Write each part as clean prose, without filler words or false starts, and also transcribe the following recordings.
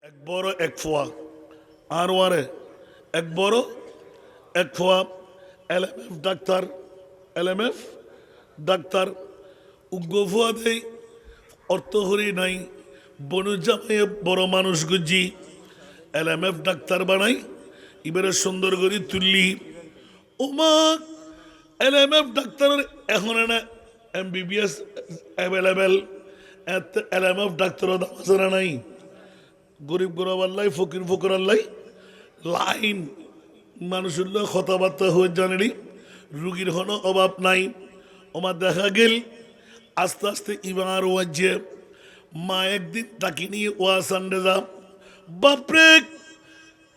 এক বড় এক ফোয়া আর ওয়ারে এক বড় এক ফোয়া এলএমএফ ডাক্তার এলএমএফ ডাক্তার উগ্র ফোয়া দেই অর্থ হরি নাই বনু জামাইয়ে বড় মানুষ গুজি এলএমএফ ডাক্তার বানাই এবারে সুন্দর করে তুললি ওমা এলএমএফ ডাক্তারের এখন না এমবিবিএস অ্যাভেলেবেল এলএমএফ ডাক্তারও দাম আছে না নাই গরিব গরব আল্লাহ ফকির ফকর আল্লাহ লাইন মানুষের লোক কথাবার্তা হয়ে জানেনি রুগীর কোনো অভাব নাই ওমা দেখা গেল আস্তে আস্তে ইমার ওয়াজে মা একদিন তাকে নিয়ে ওয়া সান্ডে যা বাপরে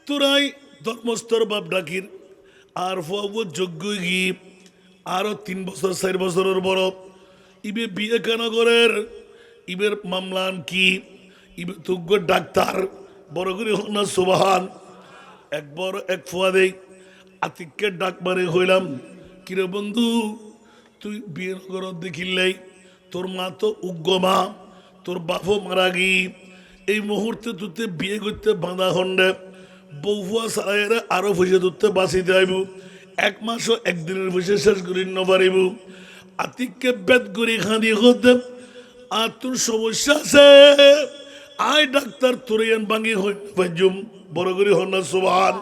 তোরাই ধর্মস্তর বাপ ডাকির আর ফুয়াবু যোগ্য গিয়ে আরো 3 বছর 4 বছরের বড় ইবে বিয়ে কেন করের ইবের মামলান কি ইবে তুগ্য ডাক্তার বড় করে হোক না সুবাহান এক বড় এক ফুয়া দেই আতিককে ডাক মারে হইলাম কিরে বন্ধু তুই বিয়ে নগর দেখিলাই তোর মা তো উগ্র মা তোর বাপও মারা গি এই মুহূর্তে তুতে বিয়ে করতে বাঁধা খন্ডে বউফুয়া সারাইরে আরো পয়সা তুতে বাঁচিতে আইব 1 মাসও একদিনের পয়সা শেষ করি ন পারিব আতিককে বেদ করি খাঁদি হতে আর তোর সমস্যা আছে আয় ডাক্তার তোরিয়ান ভাঙি হইজুম বড় করি হন না সুবহান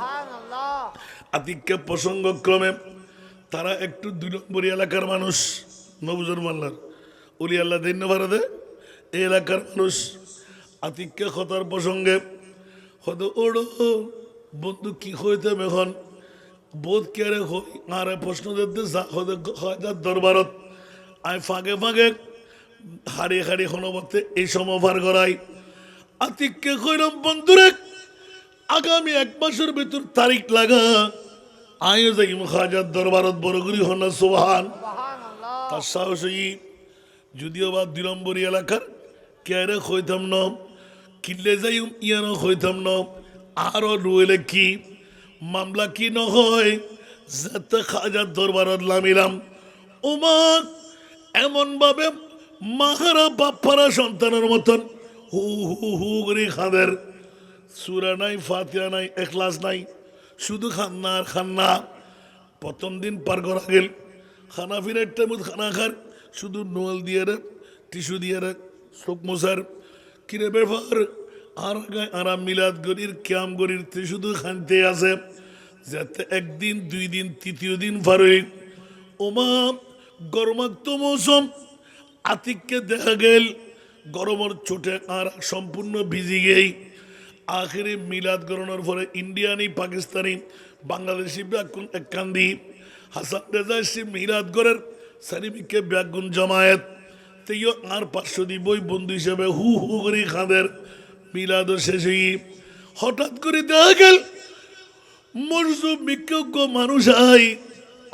আতিককে প্রসঙ্গক্রমে তারা একটু 2 নম্বর এলাকার মানুষ নবুজুর মাল্লার উলি আল্লাহ দিন ভারতে এই এলাকার মানুষ আতিককে কথার প্রসঙ্গে হয়তো ওড়ো বন্ধু কি হইতে এখন বোধ কেড়ে হই আর প্রশ্ন দিতে হয়তো দরবারত আয় ফাঁকে ফাঁকে হারিয়ে হারিয়ে হনবতে এই সময় পার করাই আতিককে কইলাম বন্ধুরে আগামী 1 মাসের ভিতর তারিখ লাগা আয়ো যাই খাজার দরবারত বড়গুলি হন না সুবহান তার সাহসী যদিও বা 2 নম্বর এলাকার কেড়ে হইতাম ন কিনলে যাই ইয়ানো হইতাম ন আরো রইলে কি মামলা কি নহয় যাতে খাজার দরবারত লামিলাম ওমা এমন ভাবে মাহারা বাপ্পারা সন্তানের মতন হু হু হু করে খাদের সূরা নাই ফাতিহা নাই ইখলাস নাই শুধু খান্না আর খান্না প্রথম দিন পার করা গেল খানা ফিরে টাইমত খানা খার শুধু নোয়াল দিয়ে রে টিস্যু দিয়ে রে চোখ মোছার কিরে ব্যাপার আর আরাম মিলাদ গরির ক্যাম গরির শুধু খানতে আছে যাতে 1 দিন 2 দিন 3য় দিন ফারই ওমা গরমাক্ত মৌসুম আতিককে দেখা গেল গরমের চোটে আর সম্পূর্ণ ভিজি গেই আখেরে মিলাদ গরণের পরে ইন্ডিয়ানি পাকিস্তানি বাংলাদেশি ব্যাগুন এক কান্দি হাসান রেজা সে মিলাদ গরের সারিমিকে ব্যাগুন জামায়াত তেও আর 500 দিবই বন্ধু হিসেবে হু হু করে খাঁদের মিলাদ শেষ হই হঠাৎ করে দেখা গেল মরজুব বিজ্ঞ মানুষ আই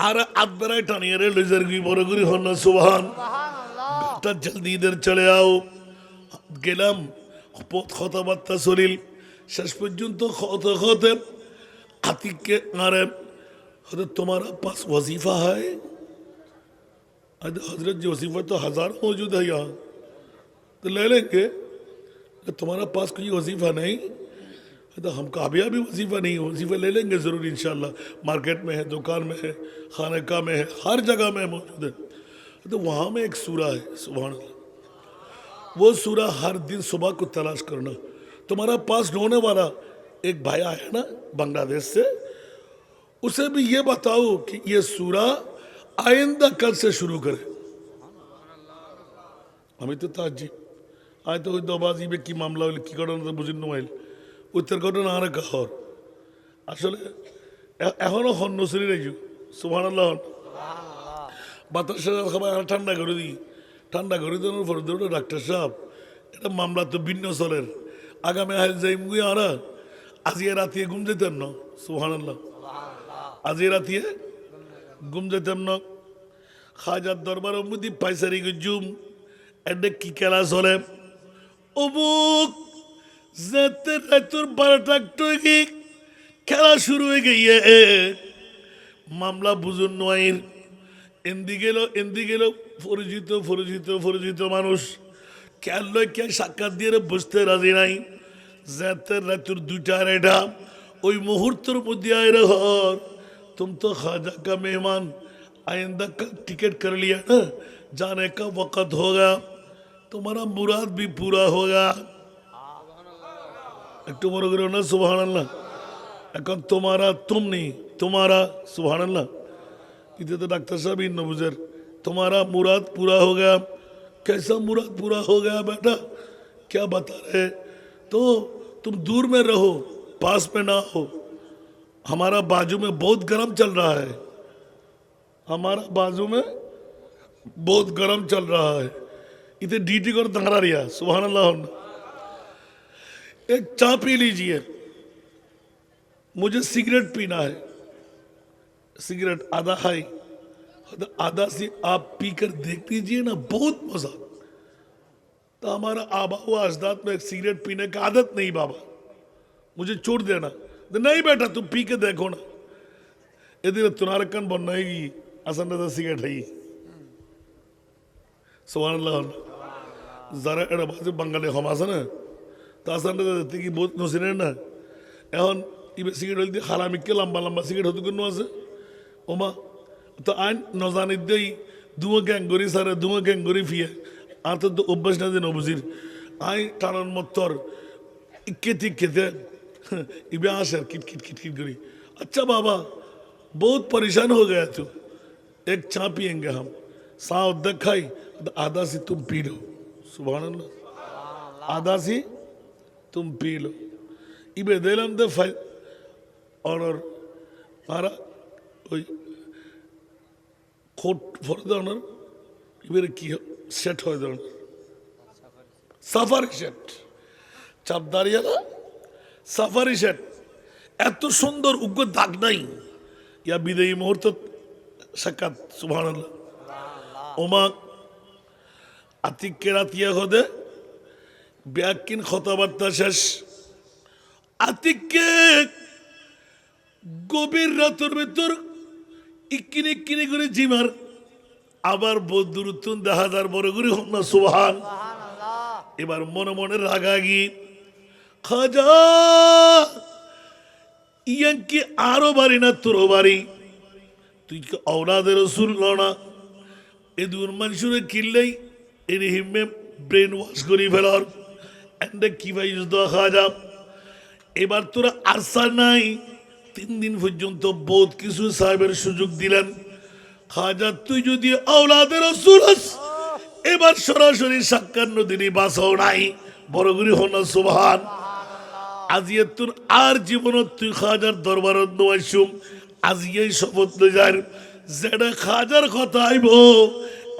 আর আদরায় টানিয়ে রে লইজার গি বড় করে হন না সুবহান বেটা জলদি ইধর চলে আও গেলাম পথ কথাবার্তা চলিল শেষ পর্যন্ত হতে আতিককে আরে हजरत तुम्हारा पास वजीफा है हजरत जी वजीफा तो 1000 मौजूद है यहाँ तो ले लेंगे तुम्हारा पास कोई वजीफा नहीं तो हम कामयाबी वजीफा नहीं वजीफा ले लेंगे ज़रूर इंशाल्लाह मार्केट में है दुकान में है खानका में है हर जगह में मौजूद है तो वहाँ में एक सूरा है सुभान अल्लाह वो सूरा हर दिन सुबह को तलाश करना तुम्हारा पास ढूंढने वाला एक भाई आया ना बांग्लादेश से उसे भी ये बताओ कि ये सूरा आइंदा कल से शुरू करे हमें तो ताजी आए तो दबाजी में की मामला की घटना बुझिन मोबाइल उत्तर घटना আর কাহর আসলে এখনো হন্নসরি রাইজু সুবহানাল্লাহ বাতাসের খাবার ঠান্ডা করে দিই ঠান্ডা করে দেওয়ার পরে ধরো ডাক্তার সাহেব এটা মামলা তো ভিন্ন চলের আগামী হাল যাইম গুই আর আজিয়ে রাতে ঘুম যেতেন না সুবহানাল্লাহ আজি রাতিয়ে ঘুম যেতাম না খাজার দরবার অমুদি পাইসারি গুজুম এডে কি খেলা চলে অমুক যেতে রাতের 12টা কি খেলা শুরু হয়ে গিয়ে মামলা বুঝুন নয় এন্দি গেল পরিচিত মানুষ খেয়াল কে সাক্ষাৎ দিয়ে বসতে রাজি নাই जाते रातुर दुटा रेडा ওই মুহূর্তের মধ্যে আয়রা হর तुम तो ख्वाजा का मेहमान आइंदा का टिकट कर लिया ना जाने का वक्त होगा तुम्हारा मुराद भी पूरा होगा একটু বড় করে না সুবহানাল্লাহ এখন তোমারা तुम नहीं तुम्हारा सुबहानअल्लाह इधर तो डॉक्टर साहब इन नबुजर तुम्हारा मुराद पूरा हो गया कैसा मुराद पूरा हो गया बेटा क्या बता रहे तो तुम दूर में रहो पास में ना हो हमारा बाजू में बहुत गर्म चल रहा है हमारा बाजू में बहुत गर्म चल रहा है इधर डीटी को तंगरा रिया सुबहानअल्लाह एक चाय पी लीजिए मुझे सिगरेट पीना है सिगरेट आधा है आधा से आप पीकर देख लीजिए ना बहुत मजा तो हमारा आबा हुआ अजदाद में सिगरेट पीने की आदत नहीं बाबा मुझे छोड़ देना नहीं बेटा तुम पी के देखो ना यदि तुनारकन बनाएगी आसान तो सिगरेट है सुबहानअल्लाह जरा एड़ा बाजू बंगाली हम आसा ना तो आसान तो देखते कि बहुत नसीने ना এখন ইবে সিগারেট হইতে হারামিকে লম্বা লম্বা সিগারেট হতে কোনো আছে ওমা তো আইন নজানিত দেই দুয়া গ্যাঙ্গরি সারে দুয়া গ্যাঙ্গরি ফিয়ে আর তো অভ্যাস না দিন অবুজির আই টানার মত্তর ইকেতি খেতে इबे आशर किट किट किट किट करी अच्छा बाबा बहुत परेशान हो गया तू एक चाय पियेंगे हम साव खाई आधा सी तुम पी लो सुबहानअल्लाह आधा सी तुम पी लो इबे दिलम दे फाइ और मारा ওই কোট ফর ধরনের ইবে কি সেট হয় ধরনের সাফারি সেট চাপদারিয়ালা সাফারি সেট এত সুন্দর উগ্র দাগ নাই ইয়া বিদায়ী মুহূর্ত সাক্ষাৎ সুবহানাল্লাহ ওমা আতিক রাতিয়া হদে ব্যাকিন কথাবার্তা শেষ আতিককে গভীর রাতের ভেতর ইকিনি ইকিনি করে জিমার আবার বদুরুতুন 10,000 বড় করে হন না সুবহান এবার মনে মনে রাগাগি খাজা ইয়াঙ্কি আরো বাড়ি না তোরও বাড়ি তুই কি ঔলাদে রসুল না এ দূর মানুষের কিনলেই এর হিমে ব্রেন ওয়াশ করি ফেলার এন্ডে কি ভাই দেওয়া খাজা এবার তোরা আশা নাই 3 দিন পর্যন্ত বহুত কিছু সাহেবের সুযোগ দিলেন খাজা তুই যদি ঔলাদে রসুল এবার সরাসরি সাক্ষাৎ নদীরই বাসাও নাই বড় করে হন না সুবহান আজিয়ে তোর আর জীবনত তুই খাজার দরবারত নয়াইছুম আজিয়ে শপথ লইজার যেটা খাজার কথা আইব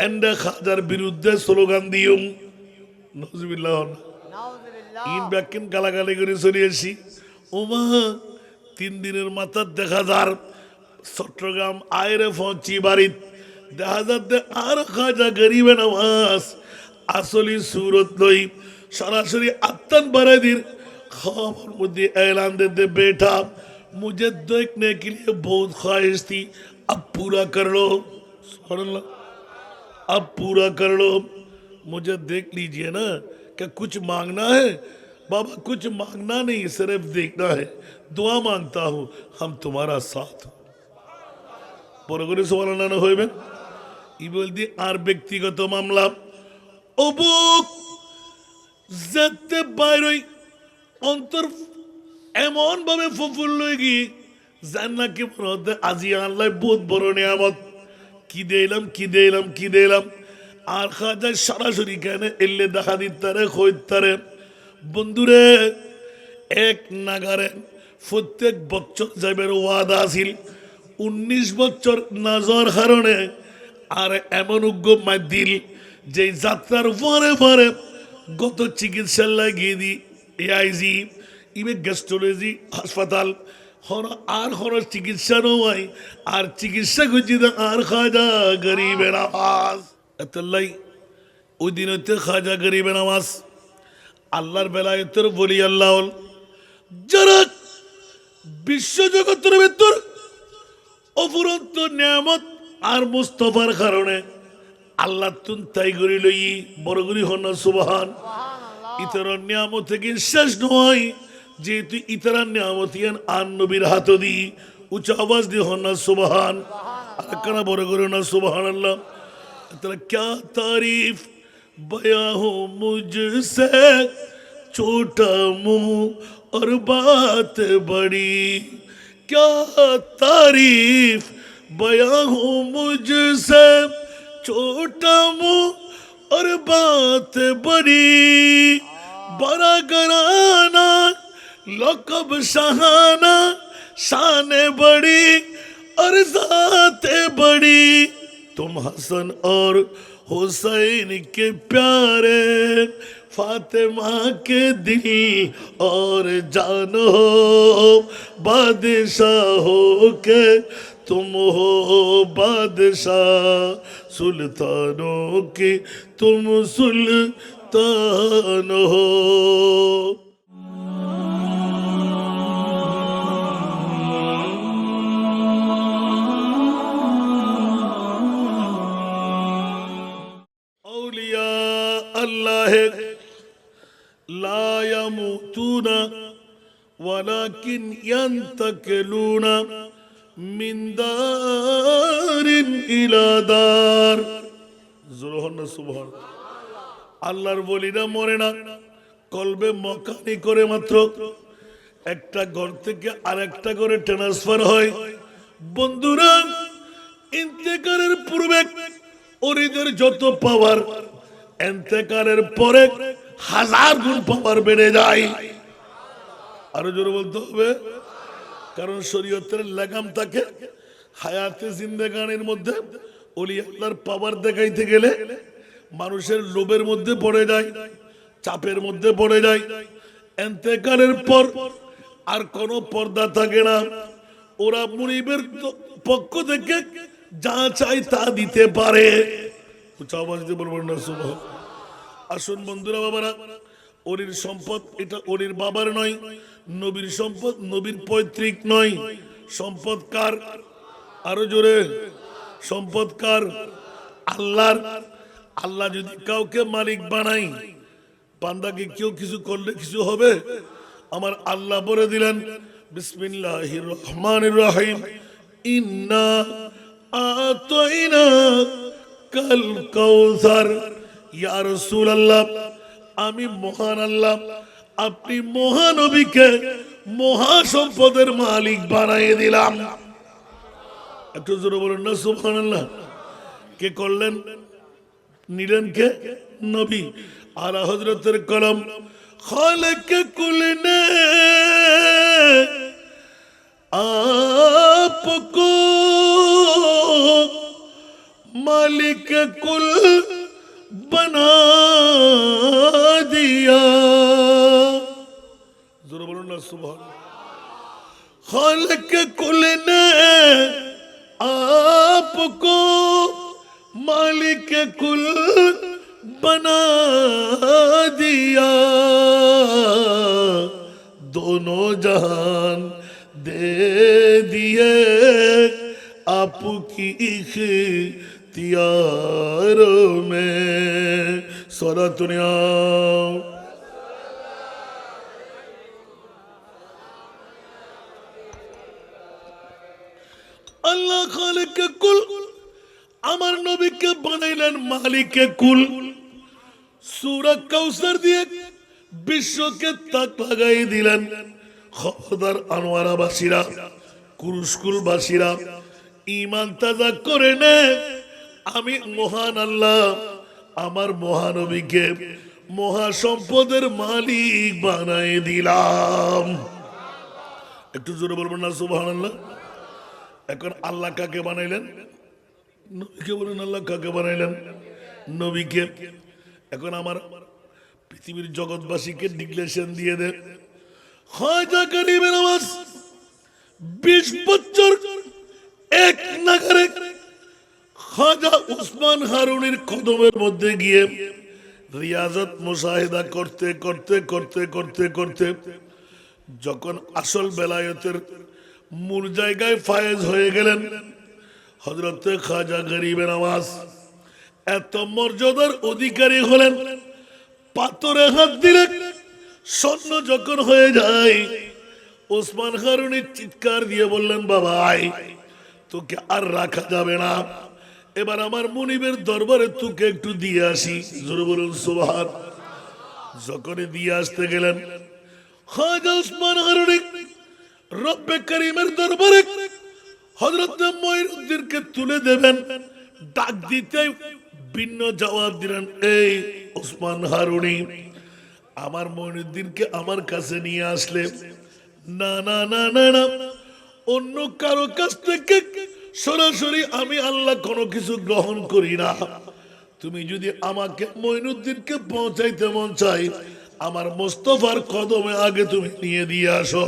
এন্ডা খাজার বিরুদ্ধে স্লোগান দিউম নাউজুবিল্লাহ ইন ব্যাকিন গালাগালি করে চলে আসি ওমা 3 দিনের মাথার দেখা যার চট্টগ্রাম আয়রে পৌঁছি বাড়িত দেখা যাতে আর খাজা গরিবে নওয়াজ আসলি सूरत लई सरासरी अत्तन बरेदिर खबर मुझे ऐलान देते बेटा मुझे देखने के लिए बहुत ख्वाहिश थी अब पूरा कर लो सुभानअल्लाह अब पूरा कर लो मुझे देख लीजिए ना क्या कुछ मांगना है बाबा कुछ मांगना नहीं सिर्फ देखना है दुआ मांगता हूँ हम तुम्हारा साथ बरगरे सुभानअल्लाह হইবেন ই বলদি আর ব্যক্তিগত মামলা অবুক যেতে বাইরই অন্তর এমন ভাবে ফুফুল লাগি জান্নাকে মনে আজি আল্লাহ বহুত বড় নিয়ামত কি দিলাম কি দিলাম কি দিলাম আর খাজা সরাসরি কেন এলে দেখা দিতারে কইতারে বন্ধুরে এক নাগারে প্রত্যেক বছর যাইবার ওয়াদা আছিল 19 বছর নাজর কারণে আর এমন উগ্র মাদিল যে যাত্রার পরে পরে গত চিকিৎসার লাগিয়ে দি এআইজি ইবে গ্যাস্ট্রোলজি হাসপাতাল হন আর হন চিকিৎসা নয় আর চিকিৎসা খুঁজি আর খাজা গরিবের আওয়াজ এতলাই ওই দিন হইতে খাজা গরিবের আওয়াজ আল্লাহর বেলায়েতের বলি আল্লাহ যারা বিশ্বজগতের ভেতর অফুরন্ত নিয়ামত আর মুস্তফার কারণে আল্লাহ তুন তাই করি লই বড় করি হন সুবহান ইতরার নিয়ামত থেকে শেষ নয়, যেহেতু ইতরার নিয়ামত ইয়ান আর নবীর হাত দি উচ্চ আওয়াজ দিয়ে হন না সুবহান, আর কানা বড় করে না সুবহানাল্লাহ। तेरा क्या तारीफ बया हो मुझसे, छोटा मुंह और बात बड़ी। क्या तारीफ बया हो मुझसे, छोटा मुंह और बात बड़ी। बड़ा घराना लक़ब शाहाना, शान बड़ी और ज़ात बड़ी। तुम हसन और हुसैन के प्यारे, फातिमा के दिल और जान हो। बादशाह हो के तुम हो बादशाह, सुल्तानों की तुम सुल्तान हो। अल्लाह ला यमूतूना वलाकिन यंतकिलूना मिन दारिन इला दार। सुबहान। আল্লাহর বলিরা মরে না, কলবে মকানি করে মাত্র একটা ঘর থেকে আরেকটা ঘরে ট্রান্সফার হয়। বন্ধুরা, ইন্তেকালের পূর্বে ওরিদের যত পাওয়ার ইন্তেকালের পরে 1000 গুণ পাওয়ার বেড়ে যায়। আরো জোরে বলতে হবে, কারণ শরীয়তের লাগাম থাকে হায়াতে জিন্দেগানির মধ্যে। ওলি আল্লাহর পাওয়ার দেখাইতে গেলে মানুষের লোভের মধ্যে পড়ে যায়, চাপের মধ্যে পড়ে যায়। ইন্তেকালের পর আর কোনো পর্দা থাকে না। ওরা মুনিবের পক্ষ থেকে যা চাই তা দিতে পারে। আসুন বন্ধুরা, বাবারা, ওলির সম্পদ এটা ওলির বাবার নয়, নবীর সম্পদ নবীর পৈতৃক নয়। সম্পদ কার? আরো জোরে, সম্পদ কার? আল্লাহর। আল্লাহ যদি কাউকে মালিক বানাই, বান্দাকে কেউ কিছু করলে কিছু হবে? আমার আল্লাহ বলে দিলেন বিসমিল্লাহির রহমানির রহিম, ইন্না আতাইনা কাল কাউসার। ইয়া রাসূলুল্লাহ, আমি মহান আল্লাহ আপনি মহানবীকে মহা সম্পদের মালিক বানিয়ে দিলাম। একটু জোরে বলুন না সুবহানাল্লাহ। কে করলেন? নিলেন কে? নবী। আলা হযরতের কলম খালিক কুল ने आपको मालिक कुल बना दिया। जरूर बोलो ना सुभान। खालिक कुल ने आपको मालिक कुल बना दिया। दोनों जहान दे दिए आपकी इख्तियारों में। सोरा दुनिया अल्लाह खालिक कुल আমার নবীকে বানাইলেন মালিকে কুল। সূরা কাউসার দিয়ে বিশ্বকে তাক লাগাই দিলেন। খবরদার আনোয়ারাবাসীরা, কুরুশকুলবাসীরা, ঈমান তাজা করে নে। আমি মহান আল্লাহ আমার মহানবীকে মহা সম্পদের মালিক বানাই দিলাম। একটু জোরে বলবেন না সুবহানাল্লাহ। এখন আল্লাহ কাকে বানাইলেন? নবীকে বলেন। আল্লাহ কাকে বানাইলেন? নবীকে। এখন আমার পৃথিবীর জগৎবাসীকে ডিক্লেরেশন দিয়ে দেন, খাজা গরিবের আওয়াজ 20 বছর এক নাগারে খাজা উসমান হারুনির কদমের মধ্যে গিয়ে রিয়াজত মুশাহিদা করতে করতে করতে করতে করতে যখন আসল বেলায়েতের মূল জায়গায় ফায়েজ হয়ে গেলেন, হযরত খাজা গরিবের আওয়াজ এত মর্যাদার অধিকারী হলেন। পাথরে হাত দিলে স্বর্ণ যখন হয়ে যায়, ওসমান হারুনি চিৎকার দিয়ে বললেন, বাবা আয়, তোকে আর রাখা যাবে না, এবার আমার মুনিবের দরবারে তোকে একটু দিয়ে আসি। জোরে বলুন সুবহান। যখনই দিয়ে আসতে গেলেন, খাজা ওসমান হারুনি রব্বে করিমের দরবারে হযরত মুঈনুদ্দিনকে তুলে দেবেন, ডাক দিতে ভিন্ন জবাব দিলেন, এই ওসমান হারুনি, আমার মুঈনুদ্দিনকে আমার কাছে নিয়ে আসলে না না না না না, অন্য কারো কাছ থেকে সরাসরি আমি আল্লাহ কোনো কিছু গ্রহণ করি না। তুমি যদি আমাকে মুঈনুদ্দিনকে পৌঁছাইতে মন চাই, আমার মুস্তাফার কদমে আগে তুমি নিয়ে দিয়ে আসো,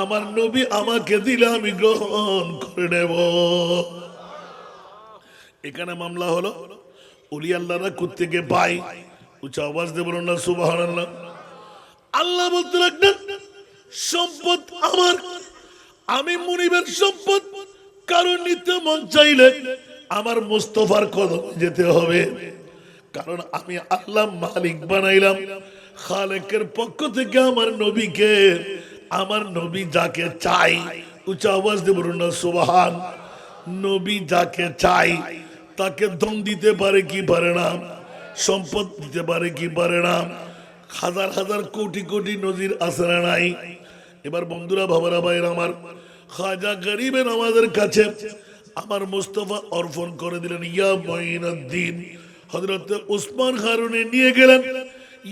আমার নবী আমাকে দিলে আমি গ্রহণ করে নেব। এখানে মামলা হলো, ওলি আল্লাহরা কোত্থেকে পাই? উচ্চ আওয়াজ দিয়ে বলুন না সুবহানাল্লাহ। আল্লাহ বলতে লাগলেন, সম্পদ আমার, আমি মুনিবের সম্পদ কারণ নিতে মন চাইলে আমার মুস্তাফার কদমে যেতে হবে, কারণ আমি আল্লাহ মালিক বানাইলাম। খালেকের পক্ষ থেকে আমার নবীকে, আমার নবী যাকে চাই, উচ্চ আওয়াজ দিয়ে বলুন না সুবহান। নবী যাকে চাই তাকে ধন দিতে পারে কি পারে না, সম্পদ দিতে পারে কি পারে না, হাজার হাজার কোটি কোটি নজির আছে না নাই? এবার বন্ধুরা, বাবারা, ভাইরা আমার, খাজা গরিবের আমাদের কাছে আমার মুস্তাফা অর্পণ করে দিলেন। ইয়া মুঈনুদ্দিন, হযরত ওসমান হারুনি নিয়ে গেলেন।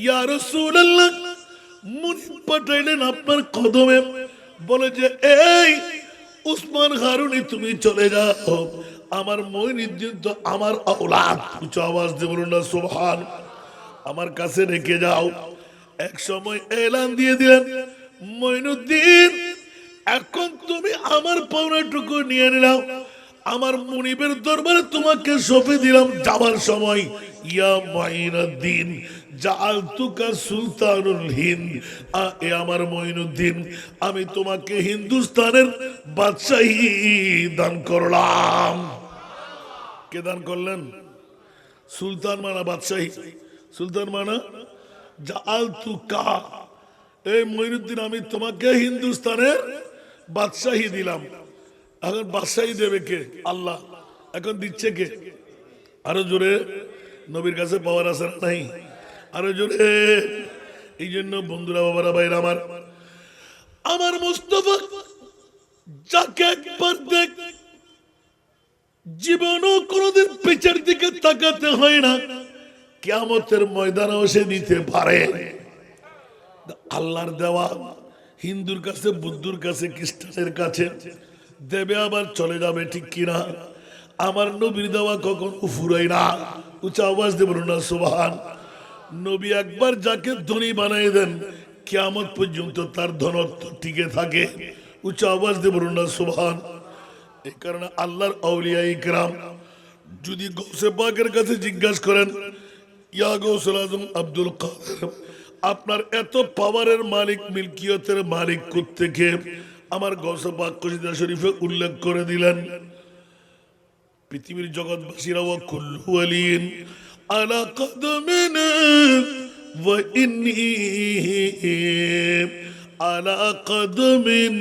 ইয়া রাসূলুল্লাহ, মুনিব পাঠাইলেন আপনার কদমে, বলে যে এই ওসমান হারুনি তুমি চলে যাও, আমার মুঈনুদ্দিন তো আমার আওলাদ। উচ্চ আওয়াজ দিয়ে বলুন না সুবহান। আমার কাছে রেখে যাও। এক সময় এলান দিয়ে দিলেন, মুঈনুদ্দিন এখন তুমি আমার পাওনাটুকু নিয়ে নিলাম, আমার মুনিবের দরবারে তোমাকে সঁপে দিলাম। যাবার সময়, ইয়া মুঈনুদ্দিন জাআলতুকা সুলতানুল হিন্দ, এ আমার মুঈনুদ্দিন, আমি তোমাকে হিন্দুস্তানের বাদশাহী দান করলাম। কে দান করলেন? সুলতান মানা বাদশাহী, সুলতান মানা জাআলতুকা, এই মুঈনুদ্দিন আমি তোমাকে হিন্দুস্তানের বাদশাহী দিলাম। এখন বাদশাহী দেবে কে? আল্লাহ। এখন দিচ্ছে কে? আরো জোরে, নবীর কাছে পাওয়ার আছে না নাই? আরো জোরে। এই জন্য বন্ধুরা, বাবারা, ভাইরা আমার, আমার মুস্তাফা যাকে একবার দেখ জীবনও কোনোদিন পিছের দিকে তাকাতে হয় না, কিয়ামতের ময়দানেও সে দিতে পারে। আল্লাহর দেওয়া হিন্দুর কাছে, বুদ্ধুর কাছে, খ্রিস্টানের কাছে দেবে, আবার চলে যাবে, ঠিক কিনা? আমার নবীর দেওয়া কখনো ফুরায় না। উচ্চ আওয়াজ দিয়ে বলুন না সুবহান। নবী একবার যাকে ধনী বানাই দেন, কিয়ামত পর্যন্ত তার ধনত্ব টিকে থাকে। উচ্চ আওয়াজ দিয়ে বলুন না সুবহান। এই কারণে আল্লাহর আউলিয়া ইকরাম যদি গৌসে পাকের কাছে জিজ্ঞাসা করেন, ইয়া গৌসুল আজম আব্দুল কাদের, আপনার এত পাওয়ারের মালিক, মিল্কিয়তের মালিক কোত্থেকে? আমার গৌসে পাক কসিদা শরীফে উল্লেখ করে দিলেন, পৃথিবীর জগৎবাসীরা ওয়া কুল্লু ওয়ালিন আলা কদমিনা ওয়া ইন্নী আলা কদমিন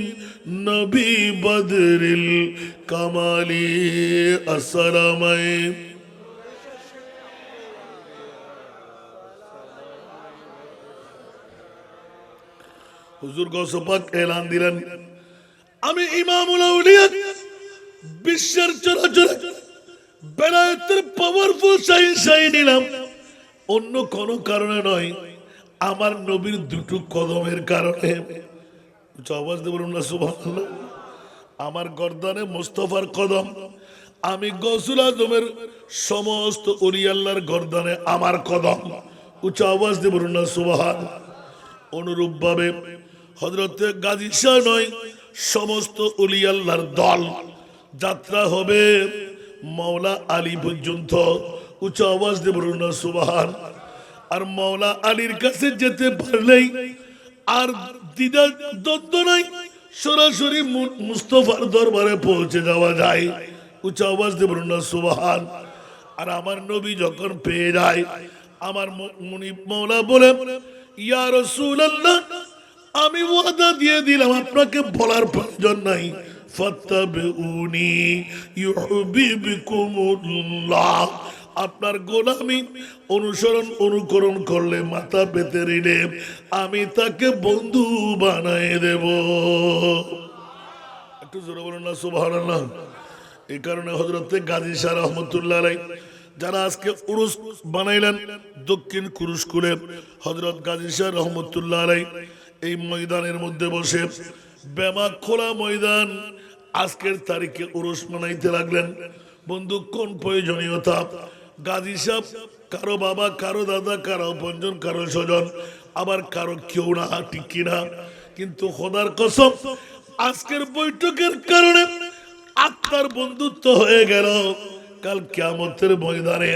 নবী বদরিল কামালি। আসসালামু আলাইকুম। হুজুর গৌসে পাক এলান দিলেন, আমি ইমামুল আউলিয়া, বিশ্বের চরাচর বেলায়েতের পাওয়ারফুল শাহী নিলাম, অন্য কোন কারণে নয়, আমার নবীর দুটো কদমের কারণে। আওয়াজ দিয়ে বলুন না সুবহানাল্লাহ। আমার গর্দানে মুস্তাফার কদম, আমি গৌসুল আজমের সমস্ত ওলি আল্লাহর গর্দানে আমার কদম। উচ্চ আওয়াজ দিয়ে বলুন না সুবহান। অনুরূপ ভাবে হযরতে গাজী শাহ নয়, সমস্ত ওলি আল্লাহর দল যাত্রা হবে মাওলা আলী পর্যন্ত। উচ্চ আওয়াজ দিয়ে বলুন না সুবহান। আর মাওলা আলীর কাছে যেতে পারলেই আর দ্বিধা দ্বন্দ্ব নাই, সরাসরি মুস্তাফার দরবারে পৌঁছে যাওয়া যায়। উচ্চ আওয়াজ দিয়ে বলুন না সুবহান। আর আমার নবী যখন পেয়ে যায়, আমার মুনিব মাওলা বলে, ইয়া রাসূলুল্লাহ, আমি ওয়াদা দিয়ে দিলাম, আপনাকে বলার প্রয়োজন নাই। ফাত্তাবিউনি ইউহিব্বুকুমুল্লাহ, আপনার গোলামি অনুকরণ করলে, মাথা পেতে নিলে আমি তাকে বন্ধু বানায় দেব। একটু জোরে বলুন না সুবহানাল্লাহ। এই কারণে হযরতে গাজী শাহ রহমতুল্লাহ আলাইহি, যারা আজকে উরুস বানাইলেন দক্ষিণ কুরুশকুলে, হযরত গাজী শাহ রহমতুল্লাহ আলাইহি এই ময়দানের মধ্যে বসে, বেমা খোলা ময়দান, আজকের তারিখে উরুস মানাইতে লাগলেন। বন্ধু, কোন প্রয়োজনীয়তা? গাজী সাহেব কারো বাবা, কারো দাদা, কারো আপনজন, কারো স্বজন, আবার কারো কেউ না, ঠিক কিনা? কিন্তু খোদার কসম, আজকের বৈঠকের কারণে আত্মার বন্ধুত্ব হয়ে গেল। কাল কিয়ামতের ময়দানে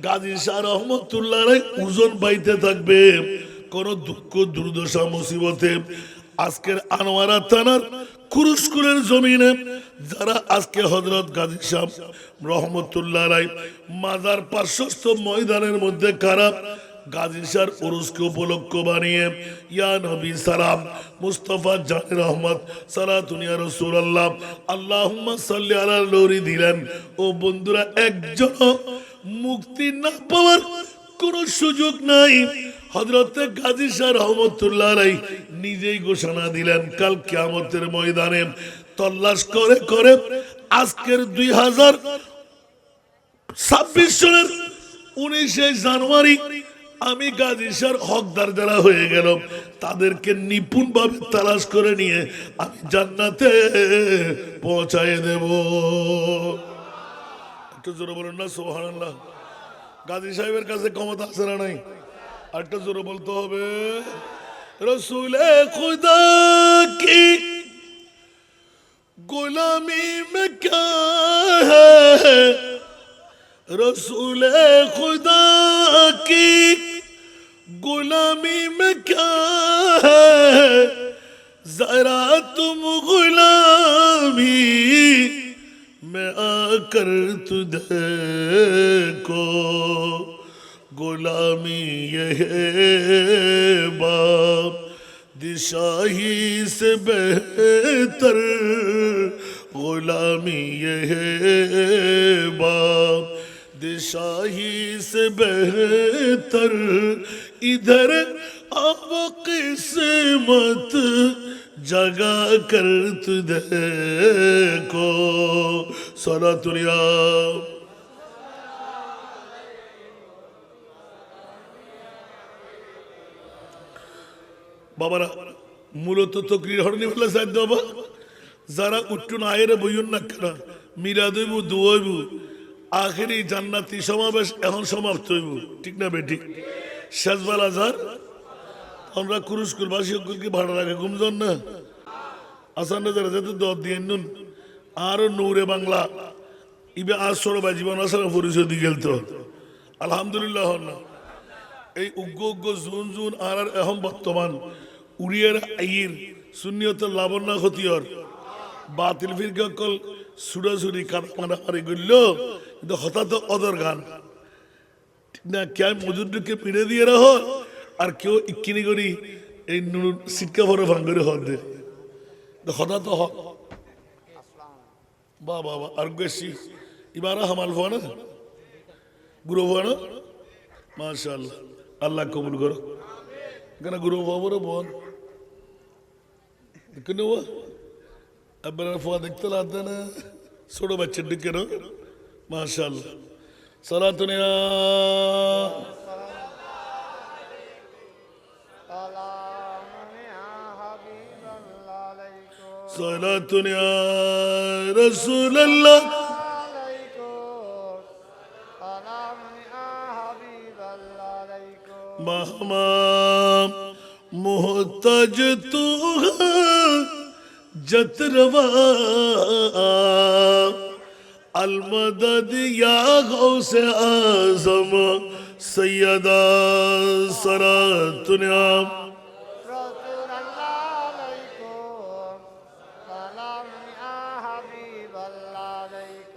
গাজী শাহ রহমতুল্লাহ আলাইহি ওজন বাইতে থাকবে। কোন দুঃখ দুর্দশা মুসিবতে আজকের আনোয়ারা থানার কুরুশকুলের জমিনে যারা আজকে হযরত গাজী শাহ রহমতুল্লাহ আলাইহি মাজার পার্শ্বস্থ ময়দানের মধ্যে কারা গাজী শাহর উরুসকে উপলক্ষ বানিয়ে ইয়া নবী সালাম, মুস্তাফা জানের রহমত সালাতুন ইয়া রাসূলুল্লাহ, আল্লাহুম্মা সাল্লি আলা নূরি দিলেন। ও বন্ধুরা, একজন মুক্তি না পাওয়ার কোন সুযোগ নাই। হযরতে গাজী শাহ রহমতুল্লাহ আলাইহি নিজেই ঘোষণা দিলেন, কাল কিয়ামতের ময়দানে তল্লাশ করে করে আজকের 2026 সনের 19শে জানুয়ারি আমি গাজী শাহর হকদার যারা হয়ে গেল তাদেরকে নিপুণ ভাবে তালাশ করে নিয়ে আমি জান্নাতে পৌঁছায় দেব। একটু জোরে বলুন না সুবহানাল্লাহ। গাজী সাহেবের কাছে ক্ষমতা আছে না নাই? আরেকটা জোরে বলতে হবে, রসুলে খুদা কি গোলামি মে ক্যা হ্যায়, রসুলে খুদা কি गुलामी में क्या है, जरा तुम गुलामी में आकर तुझे को, गुलामी ये है बाप दिशाही से बेहतर, गुलामी ये है बाप दिशाही से बेहतर, इधर अब किस्मत जगा कर तुझे को। सलातुनिया বাবারা, মূলত তো গৃহণী বলে সাধ্য বাবা, যারা উঠ্টু না আয়ের বইন না কেন মিলাদ হইব, দোয়া হইব, আখেরি জান্নাতি সমাবেশ এখন সমাপ্ত হইব, ঠিক না বেটি? শেষবেলা যার আমরা কুরুশকুলবাসী সকলকে ভাড়া রাখে গুমজন না আসান যারা যেতে দর দিয়ে নুন আরো নৌরে বাংলা ইবে আজ সরবা জীবন আসার পরিচয় দিয়ে গেল তো আলহামদুলিল্লাহ না। এই উগ্র উগ্র জুন জুন আর এখন বর্তমান উড়িয়ার আইর শূন্যত লাবণ্য ক্ষতিয়র বাতিল ফিরকে অকল সুড়াছুড়ি কাটা মারি গড়ল, কিন্তু হঠাৎ অদর গান না কে মজুরকে পিড়ে দিয়ে রাহ আর কেউ ইকিনি করি এই সিটকা ভরে ভাঙ করে হদ দে হঠাৎ হ বা বাবা আর বেশি ইবারা হামাল ভোয়া না গুরু ভোয়া না মাশাআল্লাহ, আল্লাহ কবুল করো। কেন গুরু বাবুরে বোন কেন আপনারা ফোয়া দেখতে লাগতে না ছোট বাচ্চার দিকে না মাশাআল্লাহ। সালাতুনিয়া সালাতুনিয়া রাসূলুল্লাহ महमाम मोहताज तू जतरवा अलमदद या गौसे आज़म सैयदा सरातुनिया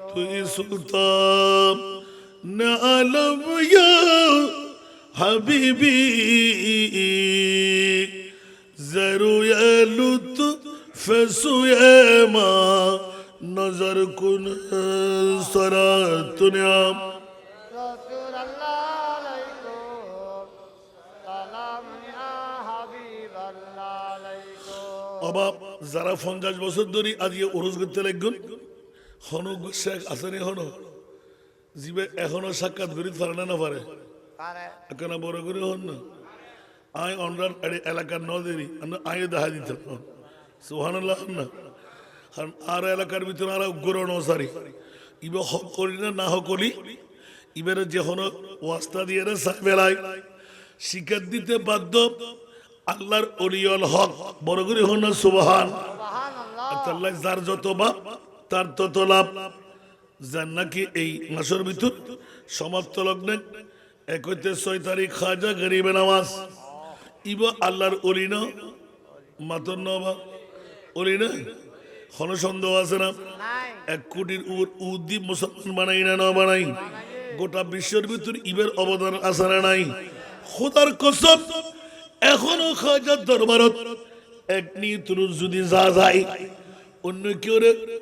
तू सुल्तान ने आलम या হাবিবি জরুয়ে লুৎফ সুয়ে মা নজর কুন সরা দুনিয়া রসুল আল্লাহ আলাইকুম সালাম ইয়া হাবিব আল্লাহ আলাইকুম। অবাব যারা 50 বছর ধরে আজকে ওরস করতে লাগবেন হন শেখ আসেনি হন জীবে এখনো সাক্ষাৎ করি পারে না পারে পারে এখন বড় করে হন না আয় অন্ডার এলাকার নদেরি আয় দেখা দিতে সুহান না কারণ আর এলাকার ভিতরে আর উগ্র নসারি ইবে হক করি না হক করি ইবারে যে হন ওয়াস্তা দিয়ে বেলায় শিকার দিতে বাধ্য আল্লাহর অলিয়ল হক বড় করে হন না সুবহান আল্লাহ যার যত বাপ তার তত লাভ যার নাকি এই মাসের ভিতর সমাপ্ত লগ্নে 6 তারিখ খাজা গরিবে নামাজ ইব আল্লাহর অলি না মাতর নবা অলি না কোন সন্দেহ আছে না নাই 1 কোটির উদ্দীপ মুসলমান বানাই না বানাই গোটা বিশ্বের ভিতর ইবের অবদান আছে না নাই খোদার কসম এখনো খাজার দরবারত এক নিয়ত যদি যা যায় অন্য কেউ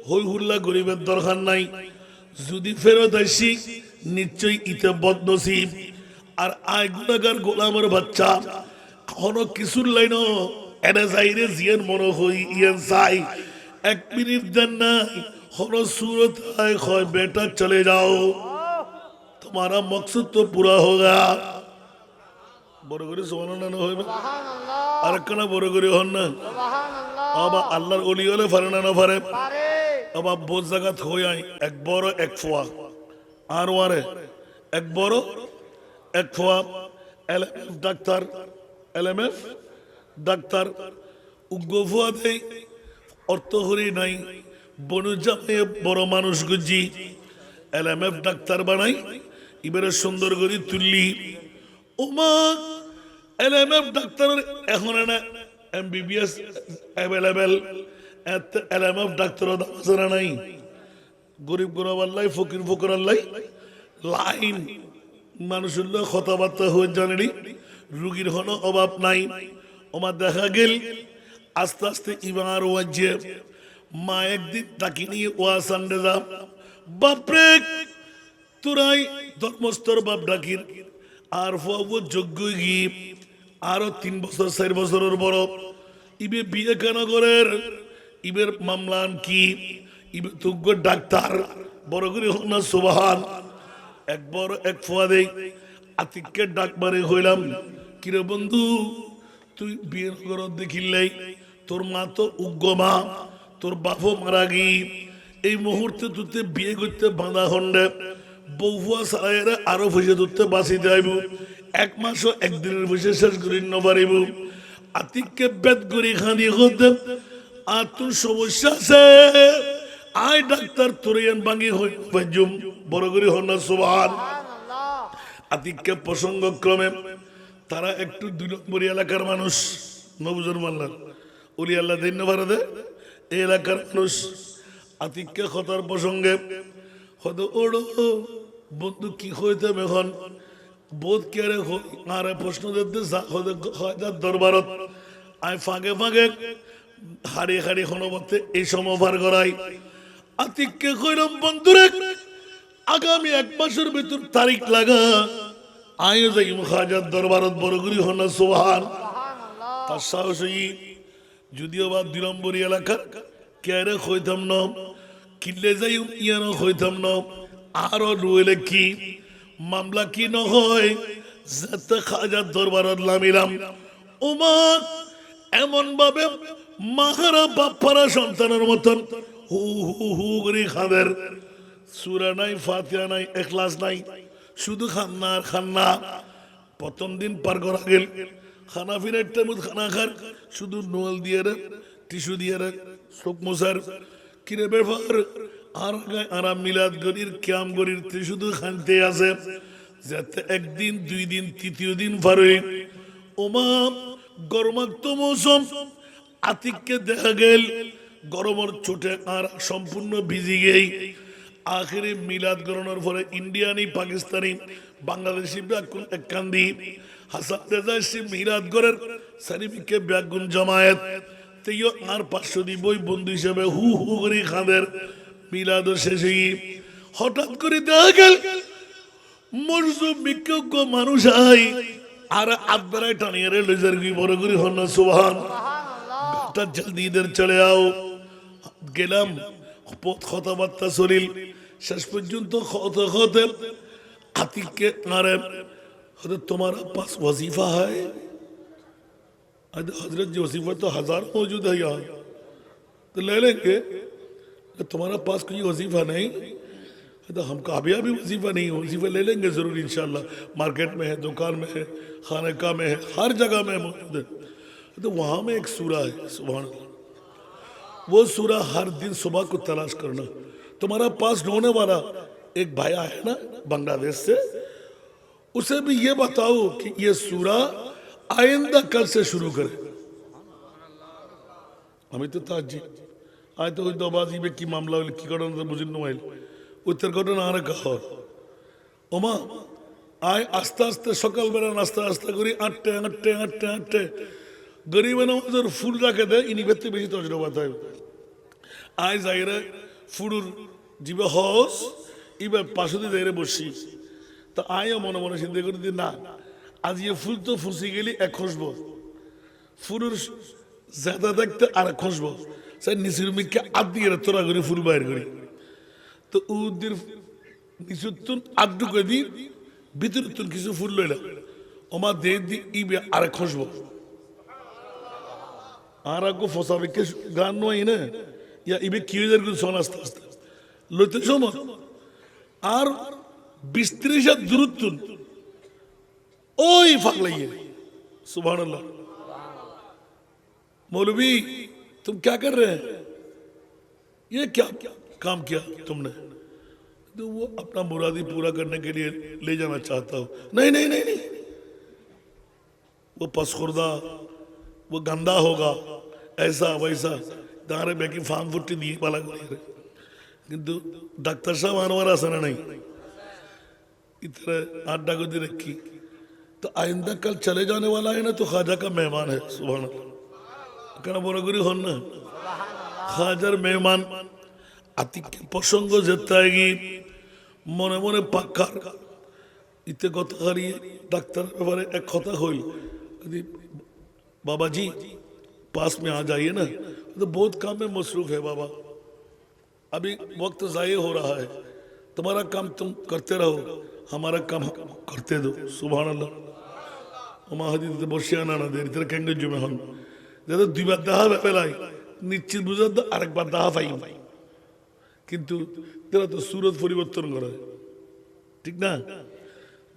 হই হুল্লা গরিবের দরকার নাই যদি ফেরত আসি নিশ্চয়ই ইতে বদনসিব আর আয় গুণাগার গোলামের বাচ্চা এখনো কিছুর লাইন এনে যাইরে জিয়ান মনে হই ইয়ান চাই 1 মিনিট দেন নাই হন सूरत आए खोय बेटा चले जाओ तुम्हारा मकसद तो पूरा होगा বড় করে সুবহানাল্লাহ হইবে সুবহানাল্লাহ আর কেন বড় করে হন না সুবহানাল্লাহ আবা আল্লাহর ওলি হলে পারে না পারে পারে আবা বহুত জায়গা হই আই এক বড় এক ফোয়া আর ওয়ারে এক বড় এক ফোয়া এলএমএফ ডাক্তার উগ্র ফোয়া দেই অর্থ হরি নাই বনু জামে বড় মানুষ গুজি এলএমএফ ডাক্তার বানাই এবারে সুন্দর করে তুললি ওমা এলএমএফ ডাক্তার এখন না এমবিবিএস অ্যাভেলেবেল এলএমএফ ডাক্তার দাম আছে না নাই গরিব গরিব আল্লাহ ফকির আল্লাহ লাইন মানুষের লোক কথাবার্তা হয়ে জানেনি রুগীর হন অভাব নাই ওমা দেখা গেল আস্তে আস্তে ইমার ওয়াজে মা একদিন তাকে নিয়ে ওয়া সান্ডে যা বাপরে তোরাই ধর্মস্তর বাপ ডাকির আর ফুয়াবু যোগ্য গিয়ে আরো 3 বছর 4 বছরের বড় ইবে বিয়ে কেন করের ইবের মামলান কি ইবে যোগ্য ডাক্তার বড় করে হোক না সুবহান এক বড় এক ফুয়া দেই আতিককে ডাক মারে হইলাম কিরে বন্ধু তুই বিয়ে করো দেখিলাই তোর মা তো উগ্র মা তোর বাপও মারা গিয়ে এই মুহূর্তে তুতে বিয়ে করতে বাঁধা খন্ডে বউয়া সারাইরা আরো পয়সা ধরতে বাঁচি যাইব 1 মাসও 1 দিনের পয়সা শেষ করি ন পারিব আতিককে বেদ করি খানি হতে আর তোর সমস্যা আছে আয় ডাক্তার তোরিয়ান ভাঙি হই বাজুম বড় করে হন না সুবহান আতিককে প্রসঙ্গ ক্রমে তারা একটু 2 নম্বর এলাকার মানুষ নবুজুর মাল্লার ওলি আল্লাহ ধন্যবাদ এই এলাকার মানুষ আতিককে কথার প্রসঙ্গে হয়তো ওড়ো বন্ধু কি হইতে এখন বোধ কে আর প্রশ্ন দিতে দরবারত আই ফাঁকে ফাঁকে হারিয়ে হারিয়ে হনবতে এই সময় পার করাই আতিককে কইলাম বন্ধুরে আগামী 1 মাসের ভিতর তারিখ লাগা আয় যাই খাজার দরবারত বড়গুলি হন সুবহান তার সাহসী যদিও বা 2 নম্বর এলাকার কেরে হইতাম না কিনলে যাই ইয়ানো হইতাম না আরো রুয়েলে কি মামলা কি নহয় যাতে খাজার দরবারত লামিলাম ওমা এমন ভাবে মাহারা বাপ্পারা সন্তানের মতন হু হু হু করে খাদের সূরা নাই ফাতিহা নাই ইখলাস নাই শুধু খান্না আর খান্না প্রথম দিন পার করা গেল খানা ফিরে টাইমত খানা খার শুধু নোয়াল দিয়ে রে টিস্যু দিয়ে রে চোখ মোছার কিরে ব্যাপার আর আরাম মিলাদ গরির ক্যাম গরির শুধু খানতে আছে যাতে 1 দিন 2 দিন 3য় দিন পারে ওমা গরমাক্ত মৌসুম আতিককে দেখা গেল গরমের চোটে আর সম্পূর্ণ ভিজি গেই আখেরি মিলাদ গণনার পরে ইন্ডিয়ানি পাকিস্তানি বাংলাদেশি ব্যাকুল এককান্দি হাসান রেজা সে মিলাদ গড়ের সারিফিকে ব্যাগুন জামায়াত তেও আর 500 দিবই বন্ধু হিসেবে হু হু করে খাদের মিলাদ শেষে হঠাৎ করে দেখা গেল মরজুম বিজ্ঞ মানুষ আই আর আদরায় টানিয়ে রে লেজার কি বড় করে হন না সুবহান তা জলদি ইধর চলে আও গেলাম পথ কথাবার্তা শরীর শেষ পর্যন্ত খতে আতিককে নারে हजरत तुम्हारा पास वजीफा है हजरत जी वजीफा तो 1000 मौजूद है यहाँ तो ले लेंगे तुम्हारा पास कोई वजीफा नहीं तो हम कामयाबी वजीफा नहीं वजीफा ले लेंगे जरूर इंशाल्लाह मार्केट में है दुकान में है खानका में है हर जगह में मौजूद है तो वहाँ में एक सूरा है सुभान अल्लाह वो सूरा हर दिन सुबह को तलाश करना तुम्हारा पास ढूंढने वाला एक भाया है ना बांग्लादेश से उसे भी ये बताओ कि ये सूरा आइंदा कल से शुरू करे हमें तो ताजी आए तो दबाजी में की मामला की करना तो मुझे नोएल उत्तर घटना आने कहा ओमा आए आस्ते आस्ते सकाल बेला नास्ता आस्ता करी आट्टे गरीब नवाजर फूल रखे दे इन्हीं बेते बेची तजुर्बा था आए जाहिर फुडुर जीवे हौस इबे पाशुदी देरे बसी तो आया मने मने चिंता कर दी ना आज ये फूल तो फुसी गेली एक खुशबू फुलुर ज्यादा देखते আর খুশবু সে নিচের মিকে আদি এর তোরা করে ফুল বাইর করি তো উদির নিচুতুন আদু করে দি ভিতরতুন কিছু ফুল লইলা ওমা দে দি ইবে আর খুশবু আর আগো ফসাবে কে গান নয় না ইয়া ইবে কি হইজার কোন সোন আস্তে আস্তে লইতে সময় আর 20-30 দূরত্ব ওই ফাগলাইয়ে सुभान-अल्लाह मौलवी तुम क्या कर रहे हैं ये क्या काम किया तुमने तो वो अपना मुरादी पूरा करने के लिए ले जाना चाहता हूं नहीं नहीं नहीं नहीं वो पसखुर्दा वो गंदा होगा ऐसा वैसा दारे में की फार्म फुट्टी दी वाला किंतु डॉक्टर साहब आनवारा सना नहीं इतना आटा को दी रखी तो आइंदा कल चले जाने वाला है ना तो ख्वाजा का मेहमान है सुभान अल्लाह कहना बोरागुरी हो ना ख्वाजार मेहमान आतिक के प्रसंग जेताएगी मने मने पक्कार इतने कथा हारिए डॉक्टर बारे एक कथा हुई बाबा जी पास में आ जाइए ना तो बहुत काम में मसरूफ है बाबा अभी वक्त ज़ाये हो रहा है तुम्हारा काम तुम करते रहो हमारा काम करते दो सुभान अल्लाह ওমা হাদিতে বসিয়া না না দেরি তোর কেঙ্গে জমে হন যেটা দুইবার দেখা পেলাই নিশ্চিত বুঝার তো আরেকবার দেখা পাই কিন্তু তারা তো সুরত পরিবর্তন করে ঠিক না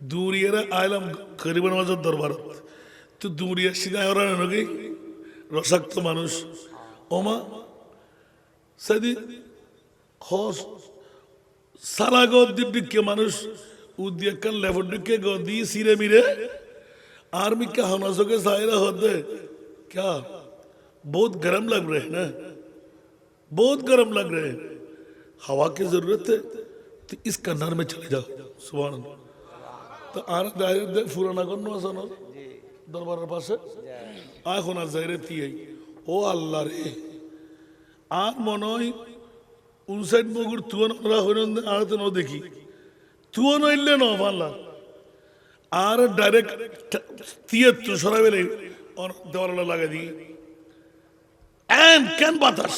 দুরিয়ারা আইলাম গরিব নওয়াজের দরবারত তো দুরিয়া সিধা ওরা নাকি রসাক্ত মানুষ ওমা সাদি হস সালাগো দিব্যকে মানুষ উদ্যাকান লেভডকে গদি সিরে মিরে आर्मी के हमासों के सायरा होते क्या बहुत गर्म लग रहे हैं ना बहुत गर्म लग रहे हैं हवा की जरूरत है तो इस कन्नर में चले जाओ सुभान अल्लाह तो आर दायरे दे फुराना करनो आसानो दरबार पास आ खोना जायरे थी ओ अल्लाह रे आ मनोई उन साइड मगुर तुवन रा होनन आ तो न देखी तुवन इल्ले न अल्लाह আর ডাইরেক্ট তিয়াত্তর সরাবেলে দেওয়ালা লাগা দিই কেন বাতাস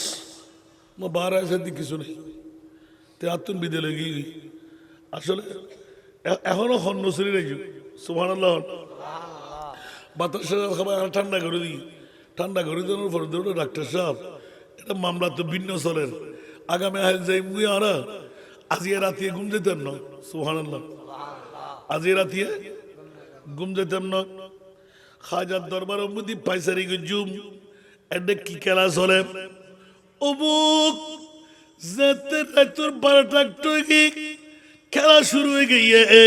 বার আসে দিক কিছু নেই তিয়াত্তর বিদে লেগে আসলে এখনো হন্য শরীর সুবহানাল্লাহ বাতাসের খাবার ঠান্ডা করে দিই ঠান্ডা করে দেওয়ার পরে দেবো ডাক্তার সাহেব এটা মামলা তো ভিন্ন চলের আগামী আজ যাই মুই আর আজিয়ে রাতিয়ে ঘুম যেতেন না সুবহানাল্লাহ আজিয়ে রাতিয়ে गुम जेतम न खाजा दरबार मुदी पैसारी के जुम एडे की केला सोले ओबुक जेते रातुर 12টা टोगी खेला शुरू हो गई है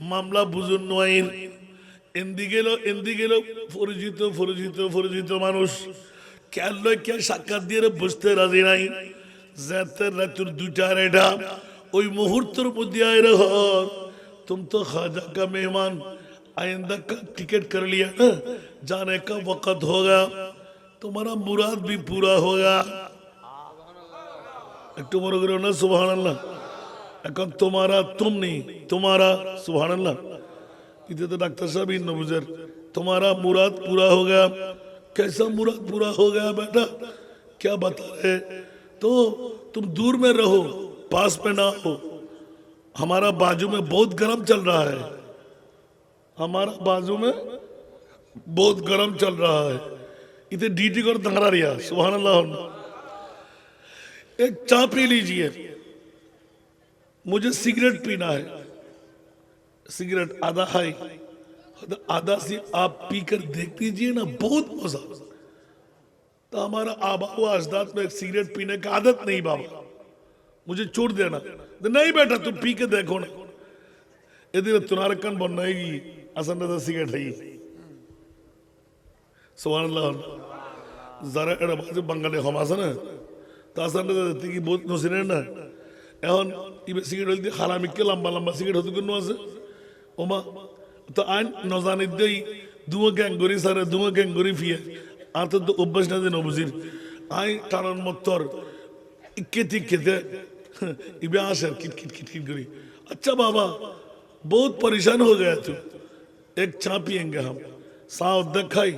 मामला बुजुर्ग नोइन इंदी गेलो फरिजित मानुष क्या लो क्या साक्षात दिए बसते राजी नहीं জাতের রাতুর 2টা রেডা ওই মুহূর্তের মধ্যে আয় রहो तुम तो ख्वाजा का मेहमान आइंदा का टिकट कर लिया ना जाने का वक्त होगा तुम्हारा मुराद भी पूरा होगा একটু বড় করে না সুবহানাল্লাহ এখন তোমারা तुम नहीं तुम्हारा सुभान इधर तो डॉक्टर साहब इन नबुजर तुम्हारा मुराद पूरा हो गया कैसा मुराद पूरा हो गया बेटा क्या बता रहे तो तुम दूर में रहो पास में ना हो हमारा बाजू में बहुत गर्म चल रहा है हमारा बाजू में बहुत गर्म चल रहा है इधर डीटी कर दंगरा रिया सुभान अल्लाह एक चाय पी लीजिए मुझे सिगरेट पीना है सिगरेट आधा है आधा से आप पीकर देख लीजिए ना बहुत मजा तो हमारा आबा व अजदाद में सिगरेट पीने की आदत नहीं बाबा मुझे छोड़ देना तो नहीं बेटा तुम पी के देखो ना यदि तुम्हारे कन बनाएगी असन तो सिगरेट है सुभान अल्लाह जरा एड़ा बाजू बंगाली हम आसन तो असन तो देखती कि बहुत नसीने ना এখন ইবে সিগারেট হইতে হারামিকে লম্বা লম্বা সিগারেট হতে কোনো আছে ওমা তো আইন নজানি দেই দুমো গ্যাং গরি সারে দুমো গ্যাং গরি ফিয়ে আর তো অভ্যাস না দেন বুঝির আই টানন মত্তর ইকেতি কেতে ইবে আসে কিট কিট किट किट करी अच्छा बाबा बहुत परेशान हो गया तू एक चाय पिएंगे हम साव दखाई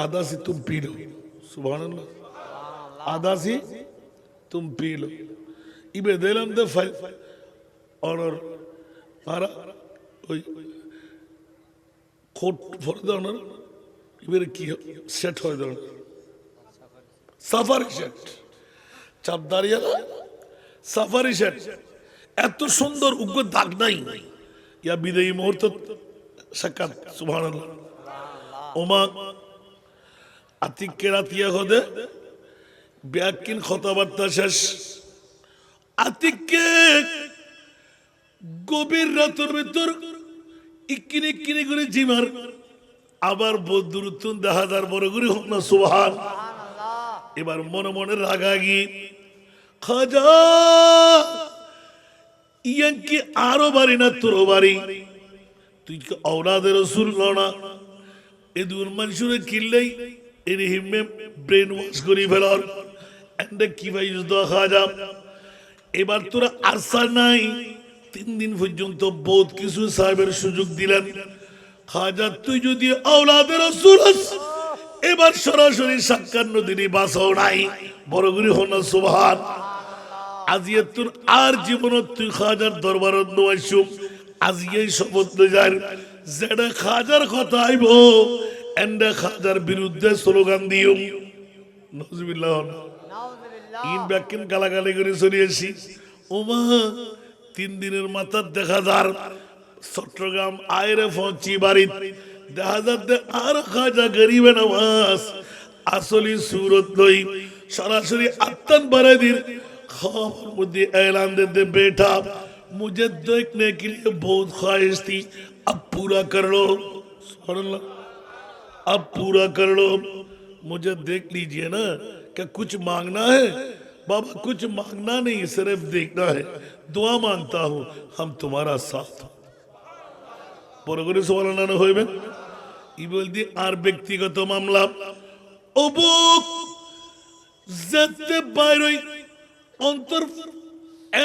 आधा से तुम पी लो सुभान अल्लाह आधा से तुम पी लो इबे दिलम दे फाइल और मारा ওই কোট ফর দাও ইবে কি সেট হয়ে দাও সাফারি সেট চাপদারিয়া সাফারি সেট এত সুন্দর উগ্র দাগ নাই ইয়া বিদায়ী মুহূর্ত সাকাত সুবহানাল্লাহ ওমা আতিক কেরাতিয়া হদে ব্যাকিন কথাবার্তা শেষ আতিককে গভীর রাতের ভিতর ইকিনি ইকিনি করে জিমার আবার বদরুতুন 10000 বড় করে হোক না সুবহান এবার মনে মনে রাগাগি খাজা ইয়াঙ্কি আরো বাড়ি না তোর বাড়ি তুই কি औलादे রাসূল না এ দুর মানুষের কিল্লাই এর হিমে ব্রেন ওয়াশ করি ফেলার এন্ড কি ভাই যুদ্ধ খাজা এবার তোরা আরসা নাই 3 দিন পর্যন্ত বহুত কিছু সাহেবের সুযোগ দিলেন খাজা তুই যদি औलादे রাসূল এবার সরাসরি 57 দিনই বাঁচাও নাই বড় করে হন সুবহান আজিয়ে তোর আর জীবন তুই খাজার দরবারত নয়সুম আজিয়ে শপথ লইজার যেটা খাজার কথা আইব এন্ডা খাজার বিরুদ্ধে স্লোগান দিও নাউজুবিল্লাহ ইন ব্যাকিন গালাগালি করে চলিয়েছি ওমা 3 দিনের মাথা দেখা যার চট্টগ্রাম আইরে পৌঁছি বাড়ি দেখা যাতে আর খাজা গরিবে নওয়াজ আসলি सूरत লই সরাসরি আত্মান বারেদির खबर मुझे ऐलान देते बेटा मुझे देखने के लिए बहुत ख्वाहिश थी अब पूरा कर लो अब पूरा कर लो मुझे देख लीजिए ना क्या कुछ मांगना है बाबा कुछ मांगना नहीं सिर्फ देखना है दुआ मांगता हूँ हम तुम्हारा साथ পরগরে সুবহানাল্লাহ হইবে ই বলতি আর ব্যক্তিগত মামলা অবুক যেতে বাইরে অন্তর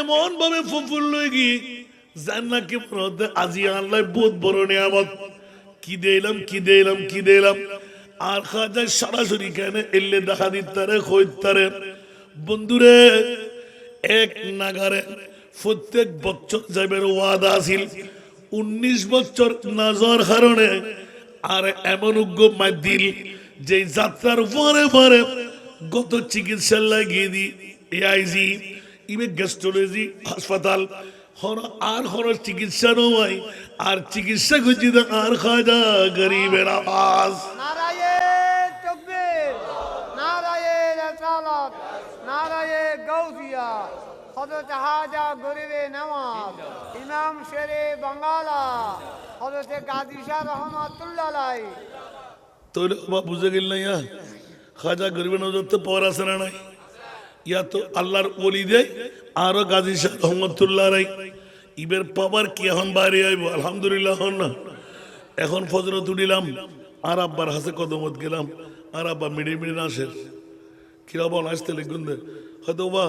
এমন ভাবে ফুফুল লই গিয়ে জান্নাকে মধ্যে আজি আল্লাহ বহুত বড় নিয়ামত কি দিলাম কি দিলাম কি দিলাম আর খাজা সরাসরি কেন এলে দেখা দিতারে কইতারে বন্ধুরে এক নাগারে প্রত্যেক বছর যাবের ওয়াদা ছিল 19 বছর নজর কারণে আর এমন উগ্র মাদিল যে যাত্রার পরে পরে গত চিকিৎসা লাগিয়ে দি এআইজি ইবে গ্যাস্ট্রোলজি হাসপাতাল হর আর হর চিকিৎসা নয় আর চিকিৎসা খুঁজি আর খাজা গরিবের আওয়াজ নারায়ে তাকবীর নারায়ে রিসালাত নারায়ে গাউসিয়া হযরত হাজা গরিবে নওয়াজ ইমাম শেরে বাঙ্গালা হযরত গাজী শাহ রহমাতুল্লাহ আলাইহি তো বুঝে গেল না খাজা গরিবে নওয়াজ তো পর আছে না নাই ইয়া তো আল্লাহর ওলি দেয় আরো গাজী শাহ রহমতুল্লাহ রাই ইবের পাবার কি এখন বাইরে আইব আলহামদুলিল্লাহ হন না এখন ফজরত উঠিলাম আর আব্বার হাসে কদমত গেলাম আর আব্বা মিডিয়ে মিডিয়ে আসে কিরা বল আসতে লিখুন দে হয়তো বা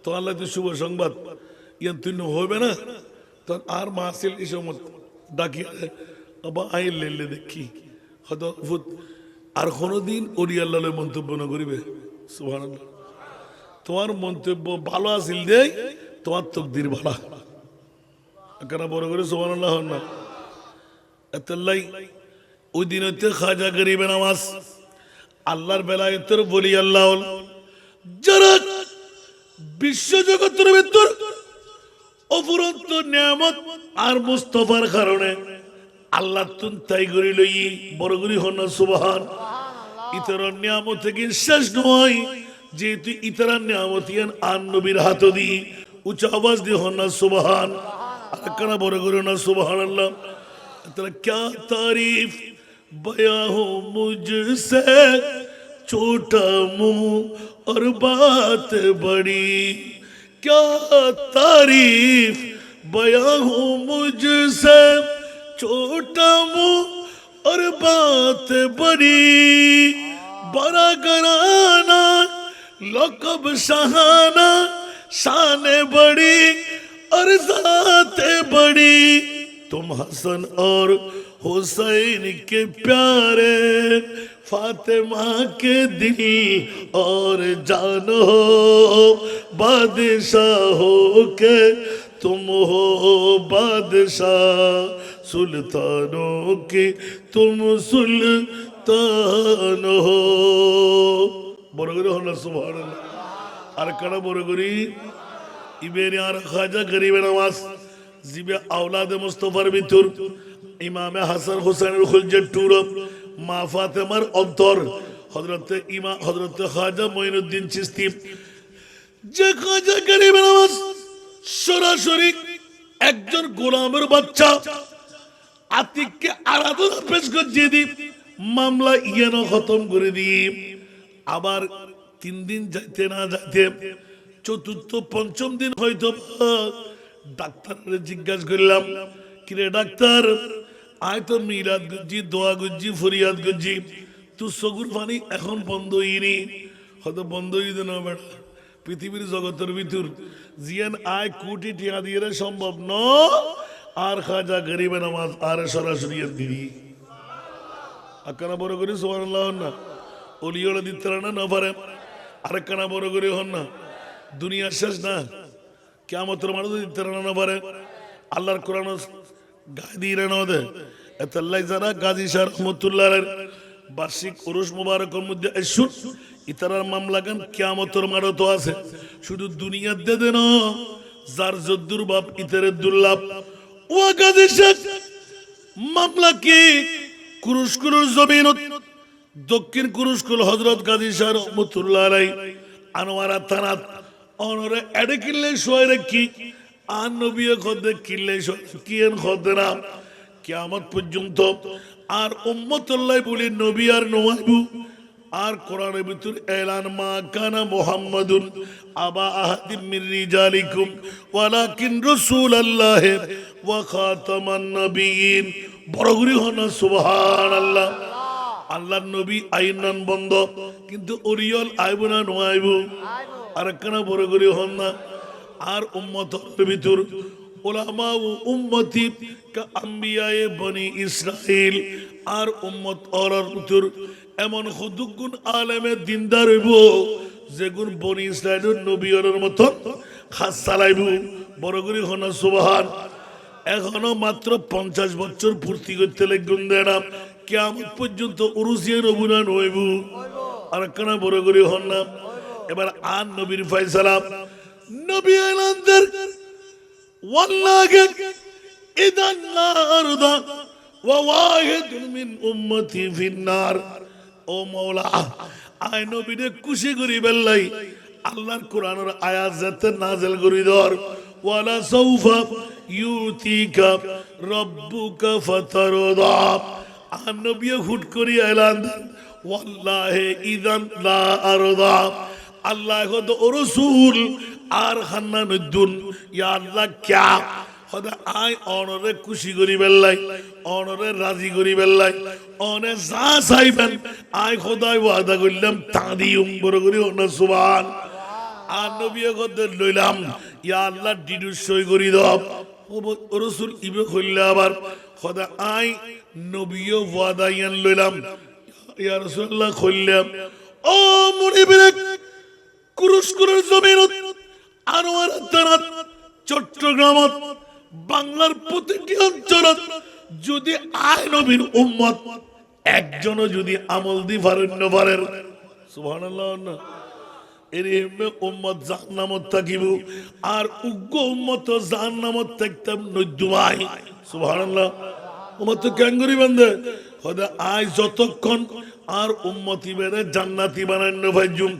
তো আল্লাহ তো শুভ সংবাদ ইয়ান তুই হবে না তখন আর মা আসিল এই সময় ডাকি আবার আইল লেলে দেখি হয়তো আর কোনোদিন ওরি আল্লাহ মন্তব্য না করিবে সুবহানাল্লাহ তোমার মন্তব্য ভালো আসিল দেই তোমার তকদির ভালো কেন বড় করে সুবহানাল্লাহ না এতলাই ওই দিন হইতে খাজা গরিবে নামাজ আল্লাহর বেলায়েতের বলি আল্লাহ যারা বিশ্ব জগতের ভিতর অফুরন্ত নিয়ামত আর মুস্তাফার কারণে আল্লাহ তুন তাই করি লই বড় করি হন সুবহান ইতর নিয়ামত থেকে শেষ নয় যেহেতু ইতরার নিয়ামত ইয়ান আর নবীর হাত দি উচ্চ আওয়াজ দিয়ে হন সুবহান আর কেন বড় করি না সুবহানাল্লাহ तेरा क्या तारीफ बया हो मुझसे छोटा मुंह और बात बड़ी क्या तारीफ बया हो मुझसे छोटा मुंह और बात बड़ी बड़ा घराना लक़ब शाहाना शान बड़ी और ज़ात बड़ी तुम हसन और हुसैन के प्यारे फातिमा के दिल और जान हो बादशाह हो के तुम हो बादशाह सुल्तानों की तुम सुल्तान हो बरगरी हो ना सुभान अल्लाह আর কারা বরগরি ইবেনে আর খাজা গরিবে নওয়াজ জিবে আওলাদে মুস্তাফার ভিতর ইমামে হাসান হোসেনের খুলজের টুর মা ফাতেমার অন্তর হযরতে হযরতে খাজা মঈনুদ্দিন চিশতি যে খাজা গরিবে নওয়াজ সরাসরি একজন গোলামের বাচ্চা আতিককে আরাধনা পেশ করে দি মামলা ইয়ানো খতম করে দি আবার 3 দিন যাইতে না যাইতে চতুর্থ পঞ্চম দিন হয়তো ডাক্তারের জিজ্ঞাসা করলাম কিরে ডাক্তার আয় তো মিলাদ গুজি দোয়া গুজি ফরিয়াদ গুজি তুই সগুর পানি এখন বন্ধ হইনি হয়তো বন্ধ হইতে না বেটা পৃথিবীর জগতের ভিতর জিয়ান আয় কোটি টিয়া দিয়ে সম্ভব ন আর খাজা গরিবে নামাজ আর সরাসরি দিবি আকানা বড় করে সুবহানাল্লাহ না ওলিওলা দিতে না পারে আর কানা বড় করে হন না দুনিয়া শেষ না কিয়ামতের মানুষ দিতে না পারে আল্লাহর কোরআন গায়ে দিয়ে না ওদের এতাল্লাই যারা গাজী শাহ রহমতুল্লাহের বার্ষিক উরুস মুবারকের মধ্যে এসুন ইতারার মামলা গান কিয়ামতের মারও তো আছে শুধু দুনিয়ার দে দেন যার যদ্দুর বাপ ইতারের দুর্লাভ ও গাজী শাহ মামলা কি কুরুশকুর জমিনত দক্ষিণ কুরুশকুল হযরত গাজী শাহ রহমতুল্লাহ আলাইহি আনোয়ারা থানাত অনরে এডে কিল্লে শোয় রাখি আর নবী খোদে কিল্লে কিয়েন খোদে না কিয়ামত পর্যন্ত আর উম্মতুল্লাহ বলি নবী আর নওয়াইবু আর কোরআনের ভিতর এলান মা কানা মুহাম্মাদুন আবা আহাদিম মির রিজালিকুম ওয়ালাকিন রাসূলুল্লাহ ওয়া খাতামান নবিয়িন বড়গুরি হন সুবহানাল্লাহ আল্লাহর নবী আইনান বন্ধ কিন্তু ওরিয়ল আইবু না নওয়াইবু আর কেন বড় করে হন না আর উম্মতের ভিতর উলামা ও উম্মতি কা আম্বিয়ায়ে বনি ইসরাইল আর উম্মত অরার ভিতর এমন খুদুগুন আলেমে দিনদার হইব যেগুন বনি ইসরাইলের নবীর মত খাস চালাইবু বড় করে হন সুবহান এখনো মাত্র 50 বছর পূর্তি করতে লাগুন দেনা কিয়ামত পর্যন্ত উরুসিয়ে নবুনান হইবু আর কেন বড় করে হন না এবার আন নবীর ফয়সালা নবী আলান্দার ওয়াল্লাহি ইদান লা আরদা ওয়া ওয়াহিদুন মিন উম্মতি ফিন্নার ও মাওলা আয় নবীরে খুশি করি বেল্লাই আল্লাহর কোরআনের আয়াত যাতে নাযিল করি দর ওয়ালা সাউফা ইউতিকা রাব্বুকা ফাতারদা আন নবী হুট করি এলান ওয়াল্লাহি ইদান লা আরদা আল্লাহ হদ ও রসুল আর হান্নান উদ্দুন ইয়া আল্লাহ ক্যা হদ আই অনরে খুশি করি বেল্লাই অনরে রাজি করি বেল্লাই অনে যা চাইবেন আই খোদাই ওয়াদা করলাম তা দিউম বড় করি ওনা সুবহান আর নবী কদের লইলাম ইয়া আল্লাহ ডিডু সই করি দাও ও রসুল ইবে কইলে আবার খোদা আই নবীও ওয়াদা ইয়ান লইলাম ইয়া রাসূলুল্লাহ কইলাম ও মুনিবিরে কুরুশকুরের জমিনত আনোয়ার তারাত চট্টগ্রামত বাংলার প্রতিটি অঞ্চলত যদি আয় নবীর উম্মত একজনও যদি আমল দি পারেন না পারেন সুবহানাল্লাহ না এর এমনি উম্মত জাহান্নামত থাকিব আর উগ্র উম্মত জাহান্নামত থাকতাম নদ্দুমাই সুবহানাল্লাহ উম্মত তো ক্যাঙ্গুরি বান্ধে হদা আয় যতক্ষণ আর উম্মতি বেড়ে জান্নাতি বানান্য ভাইজুম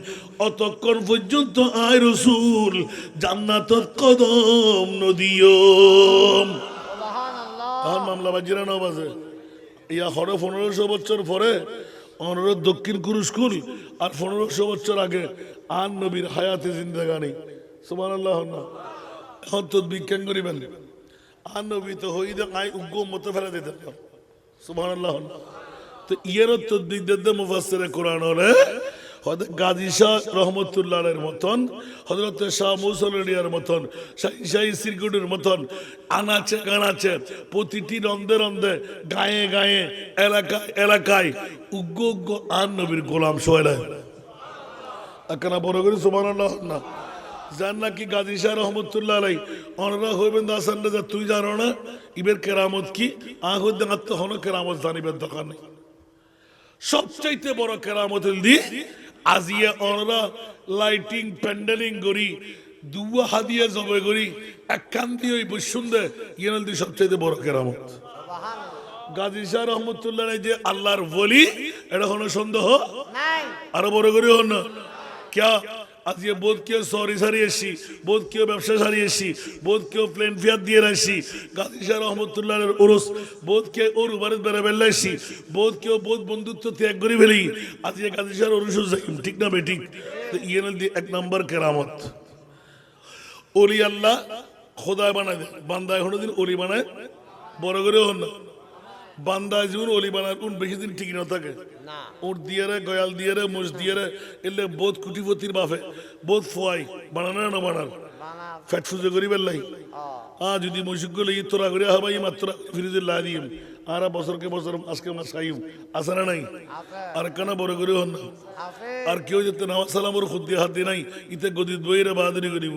অতক্ষণ পর্যন্ত আয় রসুল জান্নাতত কদম নদিয়ম আর মামলা বাজিরা ন বাজে ইয়া হরে 1500 বছর পরে অনর দক্ষিণ কুরুস্কুল আর 1500 বছর আগে আর নবীর হায়াতে জিন্দেগানি সুবহানাল্লাহ না এখন তো বিজ্ঞান করিবেন আর নবী তো হইদে আয় উগ্র উম্মত ফেলে দিতেন সুবহানাল্লাহ তো ইয়ের তদ্বিক দেদে মুফাসসিরে কোরআন হলে হযরত গাজী শাহ রহমাতুল্লাহর মতন হযরত শাহ মুসলিয়ার মতন শাহী সিরকুটের মতন আনাচে গানাচে প্রতিটি রন্দে রন্দে গায়ে গায়ে এলাকায় এলাকায় উগ্র উগ্র আর নবীর গোলাম সোহেলা একখানা বড় করে সুবহানাল্লাহ না জান নাকি গাজী শাহ রহমতুল্লাহ আলাই অনরা হইবেন দাসান রাজা তুই জানো না ইবের কেরামত কি আহুদ আত্ম হন কেরামত জানিবের দরকার নেই সবচাইতে বড় কেরামত দি আজিয়া অনরা লাইটিং প্যান্ডেলিং করি দুয়া হাদিয়া জবে করি এক কান্দি ওই বসুন্দে ইয়েন দি সবচাইতে বড় কেরামত গাজী শাহ রহমতুল্লাহ যে আল্লাহর ওলি এটা কোনো সন্দেহ নাই আরো বড় করে হন না क्या आज ये बोध क्यों सॉरी सारी ऐसी बोध क्यों व्यवसाय सारी ऐसी बोध क्यों प्लेन फियात दिए ऐसी गाजी शाह रहमतुल्लाह उरुस बोध के और उबारत बेराबेल्ला ऐसी बोध क्यों बोध बंधुत्व त्याग करी भेली आज ये गाजी शाह उरुस जाइम ठीक ना बेटी तो ये न दी एक नंबर करामत ओली अल्लाह खुदा बनाए दे बंदा होने दिन ओली बनाए बरगरे होना বান্দা জীবন অলি বানার কোন বেশি দিন ঠিক না থাকে ওর দিয়ে রে গয়াল দিয়ে রে মোষ দিয়ে রে এলে বোধ কুটিপতির বাপে বোধ ফোয়াই বানানো না বানার ফ্যাট ফুজে করি বেল্লাই যদি মসজিদ লই তোরা করে হবাই মাত্র ফ্রিজে লা দিম আর বছরকে বছর আজকে মাস খাইম আসে না নাই আর কানা বড় করে হন না আর কেউ যেতে নামাজ সালামর খুদ দিয়ে হাত দিয়ে নাই ইতে গদিত বইরে বাহাদুরি করিব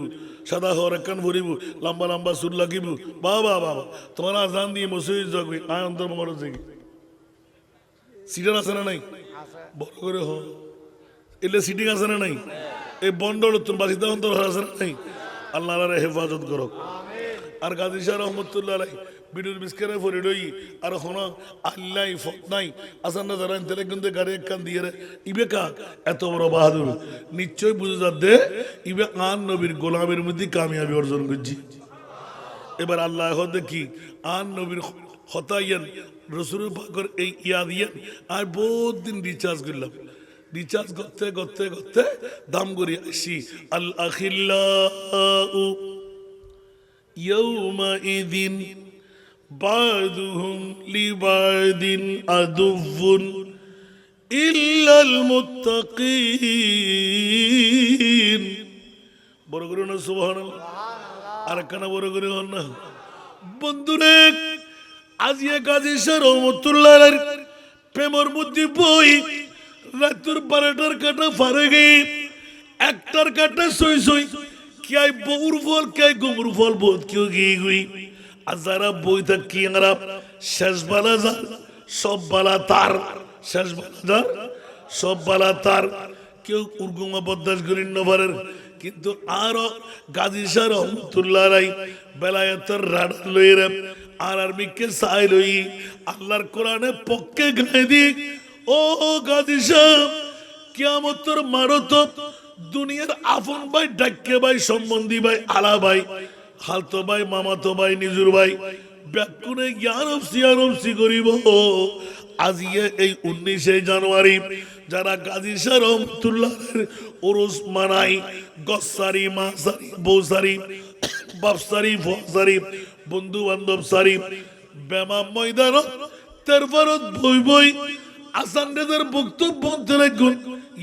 সাদা হওয়ার একখান ভরিব লম্বা লম্বা সুর লাগিব বাবা বাবা তোমার আজান দিয়ে মসজিদ যাবে আয় অন্তর মর জেগে সিটার আছে না নাই বড় করে হ এলে সিটিং আছে না নাই এই বন্ডল তুমি বাসিতে অন্তর আছে না নাই আল্লাহ হেফাজত করো আর গাজী শাহ রহমতুল্লাহ আলাই বিডুর বিস্কারে ফরি রই আর হন আল্লাহ ফত নাই আসান না যারা তেলে কিন্তু গাড়ি একখান দিয়ে রে ইবে কা এত বড় বাহাদুর নিশ্চয় বুঝে যাচ্ছে ইবে আন নবীর গোলামের মধ্যে কামিয়াবি অর্জন করছি এবার আল্লাহ হতে কি আন নবীর হতাইয়েন রসুল পাকর এই ইয়াদ ইয়েন আর বহুত দিন রিচার্জ করলাম রিচার্জ করতে করতে করতে দাম করি আসি আল আখিল্লাউ ইয়াউমাইযিন বাদুহুম লিবাদিন আদুউন ইল্লাল মুত্তাকিন বড় করে না সুবহানাল্লাহ আর কানা বড় করে হন না বন্ধুরে আজিয়া গাজী শাহ রহমতুল্লাহ আলাইহির প্রেমর মধ্যে বই রাতুর 12টার কাটা ফারে গই একটার কাটা সই সই क्या बहुर फल क्या गुमर फल बहुत क्यों की हुई अजारा बोई तक की अंगरा शेष बाला जार सब बाला तार शेष बाला जार सब बाला तार क्यों उर्गुमा बद्दाश गुरिन नवरर किंतु आरो गाजी शाह रहमतुल्लाह अलैहि बेलायतर राड लइरे आर्मी के साइल हुई अल्लाहर कुराने पक्के गाए दी ओ गाजी शाह कियामतर मारो तो দুনিয়ার আপন ভাই ডাক্কে ভাই সম্বন্ধী ভাই আলা ভাই হালতো ভাই মামাতো ভাই নিজুর ভাই ব্যাকুনে জ্ঞানবসি করিব আজিয়ে এই 19 জানুয়ারি যারা গাজী শাহ রহমতুল্লাহের উরুস মানাই, গসারি, মাসারি, বৌসারি, বাপসারি, ফসারি, বন্ধু বান্ধব সারি, বেমা ময়দান, তারপরত বই বই আসান রেজার বক্তব্য রাখুন।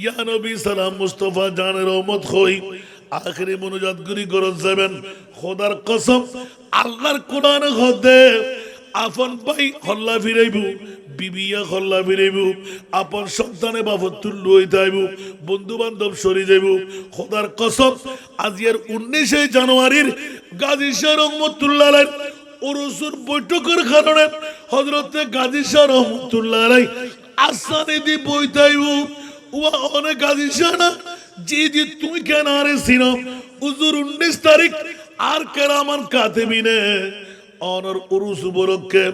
ইয়া নবী সালাম মুস্তফা জান রহমত হই আখেরি মনোজাত গুরি গরজ যাবেন। খোদার কসম আল্লাহর কোরআন হতে আপন ভাই হল্লা ফিরাইব, বিবিয়া হল্লা ফিরাইব, আপন সন্তানে বাবদ তুল্য হইতে আইব, বন্ধু বান্ধব সরি যাইব। খোদার কসম আজকের 19শে জানুয়ারির গাজী শাহ রহমতুল্লাহ আলাইহির উরুসুর বৈঠকের কারণে হযরতে গাজী শাহ রহমতুল্লাহ আলাইহি আসানে দি বইতে আইব। ওয়া অনেক গাজী শাহ না জি জি তুই কেন আরে সিনো হুজুর 19 তারিখ আর কেরামান কাতেবিনে অনর উরুস উপলক্ষে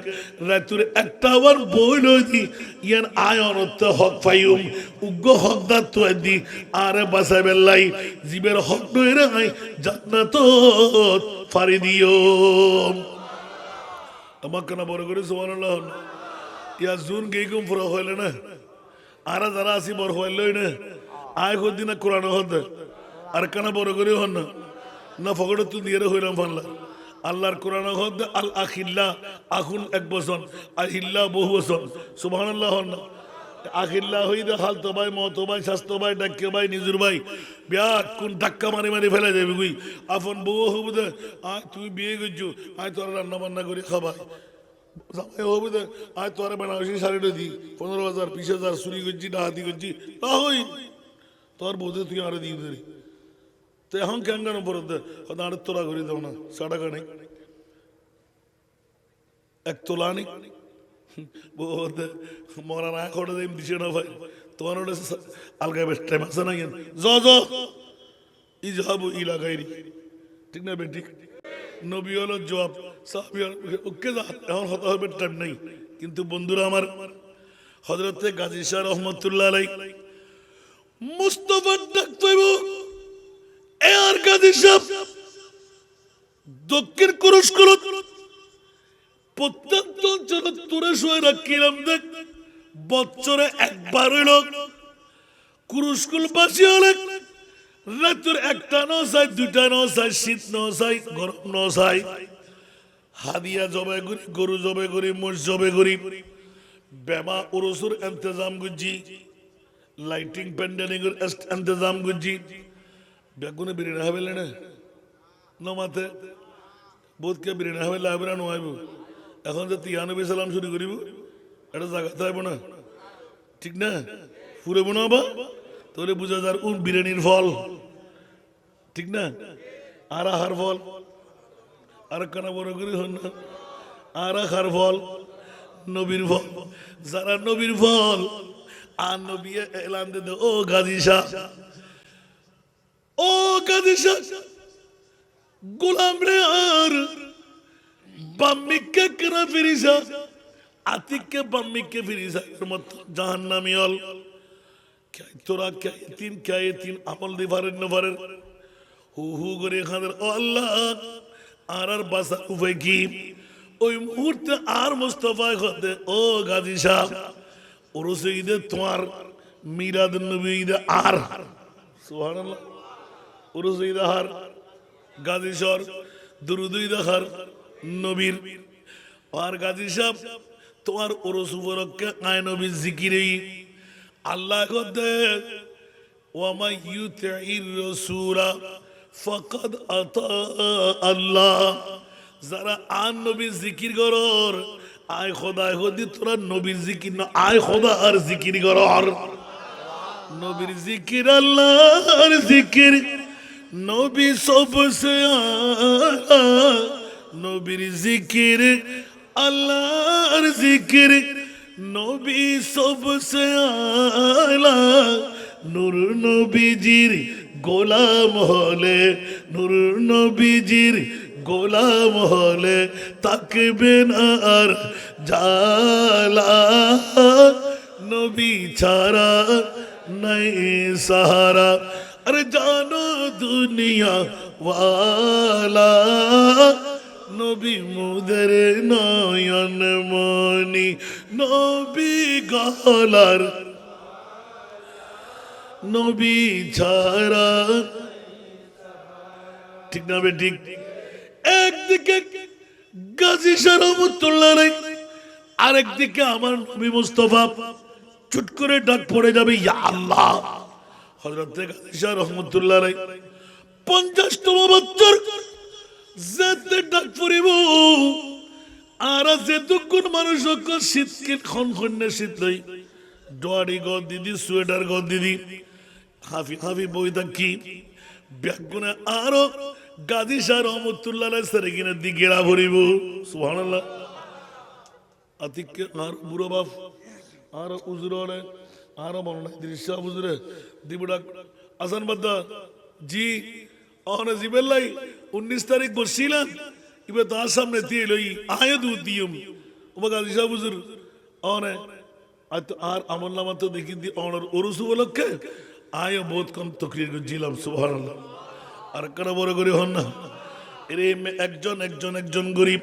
রাতুর একটা আবার বই লই দি ইয়ান আয় অনত্য হক পাইম উগ্র হক দাত দি আরে বাসাই বেলাই জীবের হক নই রাই জান্নাত ফারি দিও। আমার কেন বড় করে সুবহানাল্লাহ ইয়া জুন গেইকুম পুরো হইলে না আর যারা আসি বড় হইলই না আয় কদিন কোরআন হতে আর কেন বড় করে হন না ফকড়ে তুই দিয়ে হইলাম ফানলা আল্লাহর কোরআন হতে আল আখিল্লা আখুন এক বছর আহিল্লা বহু বছর সুবহানাল্লাহ হন না আখিল্লা হই দে হাল তো ভাই মত ভাই স্বাস্থ্য ভাই ডাক্কে ভাই নিজুর ভাই বিয়া কোন ধাক্কা মারি মারি ফেলে যাবি গুই আপন বউ হব দে আয় তুই বিয়ে করছু আয় তোর রান্না বান্না করে খাবাই জামাই হবি দে আয় তোর বেনারসি শাড়িটা দি 15,000 20,000 চুরি করছি ডাহাতি করছি তা হই তোর বউতে তুই আরে দিয়ে দে তো এখন কেন কেন পড়তে হয়তো আড়ে তোলা করে দেও না 100 টাকা নেই এক তোলা নেই বলতে মরা না করে দেম দিছে না ভাই তোমার ওটা আলগা বেশ টাইম আছে না জ জ ই যাবো ই লাগাইনি ঠিক না বেটি নবী হলো জবাব সাহাবী ওকে যা এখন হতে হবে টাইম নেই। কিন্তু বন্ধুরা আমার হযরতে গাজী শাহ রহমতুল্লাহ আলাইহি মুস্তাফা ডাক পাইব এ আর গাজী সাহেব দক্ষিণ কুরস্কুল প্রত্যন্ত অঞ্চল তোরে শুয়ে রাখিলাম দেখ বছরে একবার হইল কুরস্কুল বাসী হলে রাতের একটা ন চাই দুইটা ন চাই শীত ন চাই গরম ন চাই হাদিয়া জবে করি গরু জবে করি মোষ জবে করি বেমা উরসুর ইন্তজাম গুজি লাইটিং প্যান্ডেলিং এর ইন্তজাম গুজি বেগুনে বিরিয়ানি হবে না নমাতে বোধকে বিরিয়ানি হবে লাইব্রেরি নোয়াইব এখন যে 93 সালাম শুরু করিব এটা জায়গা থাকব না ঠিক না ফুরে বোনাবা তাহলে বুঝা যার উন বিরিয়ানির ফল ঠিক না আর আহার ফল আর কানা বড় করে হন না আর আহার ফল নবীর ফল যারা নবীর ফল আর নবী এলান দে ও গাজী শাহ ও গাজী শাহ গোলাম রে আর বাম্মিকে কেনা ফিরিসা আতিককে বাম্মিকে ফিরিসা এর মত জাহান্নামী হল তোরা কে তিন আমল দি পারেন না পারেন হু হু করে খাদের ও আল্লাহ আর বাসার উপায় কি ওই মুহূর্তে আর মুস্তাফা হতে ও গাজী শাহ ওরসে ঈদে তোমার মিলাদ নবী ঈদে আর সুবহানাল্লাহ ওরসে ঈদে আর গাজী শাহ দুরুদ ঈদে আর নবীর আর গাজী শাহ তোমার ওরস উপলক্ষে আয় নবীর জিকিরেই আল্লাহ কদে ওয়ামা ইউতির রাসূলা ফাকাদ আতা আল্লাহ যারা আন নবীর জিকির করর আয় খোদা খোদি তোরা নবীর জিকির না আয় খোদা আর জিকির করর নবীর জিকির আল্লাহর জিকির নবী সবসে আলা নবীর জিকির আল্লাহর জিকির নবী সবসে আলা নূর নবীজির গোলাম হলে নূর নবীজির গোলাম হলে তাকবে না আর জালা নবী ছাড়া নাই সাহারা আরে জানো দুনিয়া ওয়ালা নবী মুদের নয়ন মনি নবী গলার নবী ছাড়া। ঠিক না বে ঠিক? একদিকে গাজী শাহ রহমতুল্লাহ আলাইহি, আরেকদিকে আমার নবী মুস্তাফা। চুট করে ডাক পড়ে যাবে, ইয়া আল্লাহ। হযরত গাজী শাহ রহমতুল্লাহ আলাইহি 50তম বছর যেতে ডাক পড়িব। আর যেতক্ষণ মানুষ শীতকে খনখনে শীত লই, ডোয়ারি গ দিদি, সোয়েটার গ দিদি, হাফি হাফি বই থাকি ব্যাগুনে। আরো গাজী শাহ রহমতুল্লাহ আলাইহি সারে কিনা দিগেরা ভরিব। সুবহানাল্লাহ। আতিককে আর বুড়ো বাপ আর উজুর আর মনে দৃশ্য বুঝরে দিবুডা আসান বাদ্দা জি অনে জিবেল্লাই 19 তারিখ বসছিলেন ইবে তার সামনে দিয়ে লই আয় দু দিয়ম ও গাজী শাহ বুজুর অনে আর আমল নামা তো দেখি দি অনর ওরুস উপলক্ষে আয় বহুত কম তকরির জিলাম। সুবহানাল্লাহ। আর কারা বড় করে হন না এরে একজন একজন একজন গরিব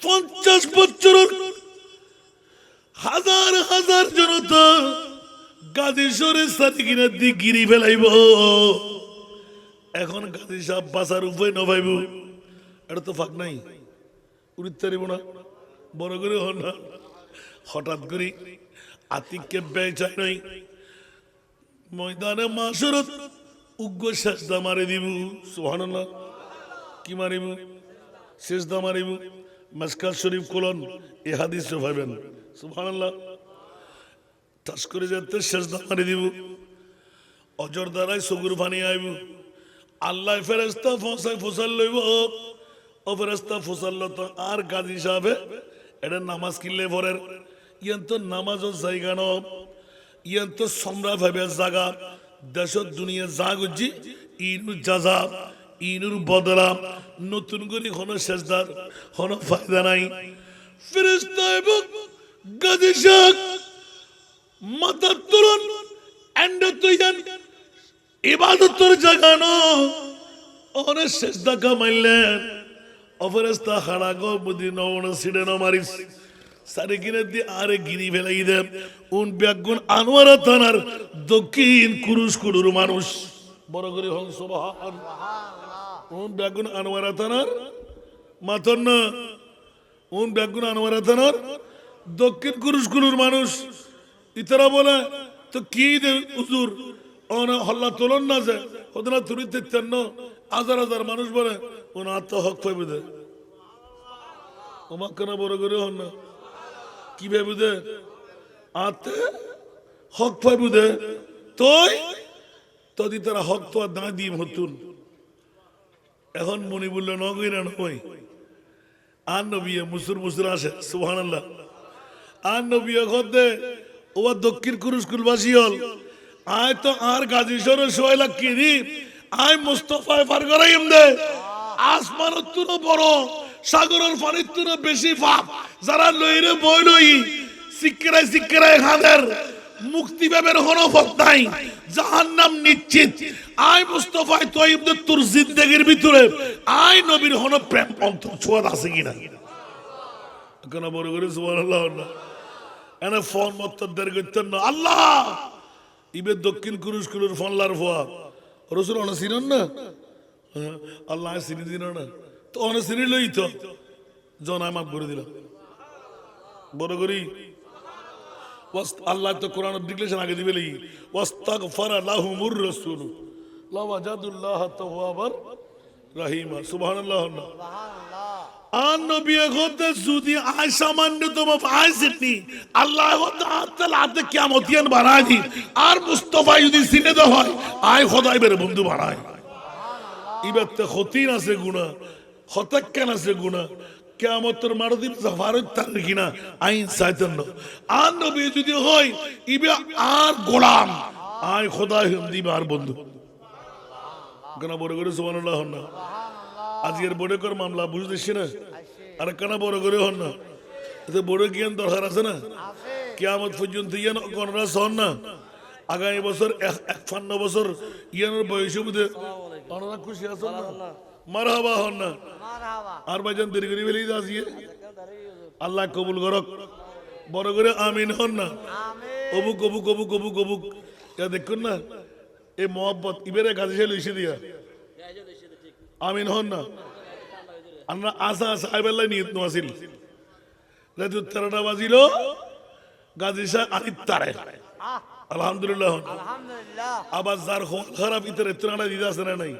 50 বছরের হাজার হাজার জনতা গাজী শহরের সাথে কিনা দি গিরি ফেলাইব। এখন গাজী সাহেব বাসার উপায় ন পাইব, এটা তো ফাঁক নাই, উড়িতে পারিব না, বড় করে হন না। হঠাৎ করে আতিককে ব্যয় চাই নাই ময়দানে মাসরত উগ্র শেষদা মারি দিব। সুবহানাল্লাহ। কি মারিব? শেষদা মারিব। মাসকাত শরীফ কোলন এ হাদিস পাইবেন। সুবহানাল্লাহ। টাস করে যেতে শেষদা মারি দিব। অজর দ্বারাই সগুর পানি আইব। আল্লাহ ফেরেস্তা ফসাই ফসাল লইব। ও ফেরেস্তা ফসাল তো আর গাজী সাহেবে এটা নামাজ কিনলে পরের ইয়ান তো নামাজও জায়গা ন, ইয়ান তো সম্রা ভাবে জাগা দেশ দুনিয়া যা গুজি ইনুর যাজা ইনুর বদলা নতুন করে কোনো শেষদার কোনো ফায়দা নাই। ফেরেস্তা এবং গাজী সাহেব মাথার তুলন এন্ড তুইয়ান ইবাদতের জায়গা ন অনেক শেষদা কামাইলেন। অফেরেস্তা খাড়া গো বুদ্ধি নবন সিডে ন মারিস সারে কিনে দিয়ে আরে গিরি ফেলাই দেব। উন ব্যাগুন আনোয়ারা থানার দক্ষিণ কুরুশকুড়ুর মানুষ বড় করে হন সুবহান। উন ব্যাগুন আনোয়ারা থানার মাথন না, উন ব্যাগুন আনোয়ারা থানার দক্ষিণ কুরুশকুড়ুর মানুষ। ইতারা বলে তো কি দে হুজুর ওনা হল্লা তোলন না যে ওদের তুরিতে তেন্ন হাজার হাজার মানুষ বলে ওনা আত্মা হক পাইবে দে ওমা কেন বড় করে হন না কি ভেবে দে আত্মা হক পাইবে দে তোই তদি তারা হক তো আর না দিয়ে হতুন। এখন মনি বললো নগই না নয় আর নবী মুসুর মুসুর আসে। সুবহানাল্লাহ। আর নবী দে ও দক্ষিণ কুরুশকুলবাসী হল আয় তো আর গাজী শহরের সোয় লাখ কি আয় মুস্তফায় ফার করাইম দে। আসমানের তুনো বড় সাগরের পানির তুনো বেশি পাপ যারা লইরে বই লই সিকরাই সিকরাই হাদের মুক্তি পাবের কোনো পথ নাই, জাহান্নাম নিশ্চিত। আয় মুস্তফায় তয়িবদের তোর জিন্দেগির ভিতরে আয় নবীর হন প্রেম অন্তর ছোঁয়াত আছে কিনা কেন বড় করে সুবহানাল্লাহ না এনে ফোন মত দের করতেন না আল্লাহ ইবে দক্ষিণ কুরুশকুলুর ফনলার ফোয়া রসুল অনেক চিনেন না আল্লাহ চিনি দিন না তো অনেক চিনি লই তো জনায় মাফ করে দিলাম বড় করি আল্লাহ তো কোরআন ডিক্লেরেশন আগে দিবে লি ওয়াস্তাগফারা লাহুমুর রাসূল লাওয়াজাদুল্লাহ তাওয়াবার রহিমা। সুবহানাল্লাহ। আর নবী হতে যদি আয় সামান্য তোমার আইসেনি আল্লাহ হতে আত্তাল আতে কিয়ামতিয়ান বানাই আর মুস্তাফা যদি সিনে দে হয় আয় খোদাই বের বন্ধু বানায় ইবাতে খতিন আছে গুনাহ হতাক্কান আছে গুনাহ কিয়ামতের মারদিন জাফারত তার কিনা আইন সাইতান আর নবী যদি হয় ইবে আর গোলাম আয় খোদাই দিবে আর বন্ধু কেন বড় করে সুবহানাল্লাহ না আজকের বড় কর মামলা বুঝতেছি না আর কেন বড় করে হন না এতে বড় জ্ঞান দরকার আছে না কিয়ামত পর্যন্ত ইয়ান কোনরা সন না আগামী বছর 51 বছর ইয়ানের বয়স বুঝে অনেক খুশি আছেন না মারহাবা হন না আর ভাইজান দেরি করে বেরিয়ে যাচ্ছি আল্লাহ কবুল করক বড় করে আমিন হন না অবুক অবুক অবুক অবুক অবুক দেখুন না এই মোহাব্বত ইবেরে কাজে সে লইছে দিয়া আমিন হন না আমরা আসা সাহেবেল্লাই নিয়ত নোয়াছিল রাত 13টা বাজিল গাজী সাহেব আনিত্তারে আলহামদুলিল্লাহ হন। আলহামদুলিল্লাহ আবার যার খোল খারাপ ইতরে ত্রাণা দিতে আসে না নাই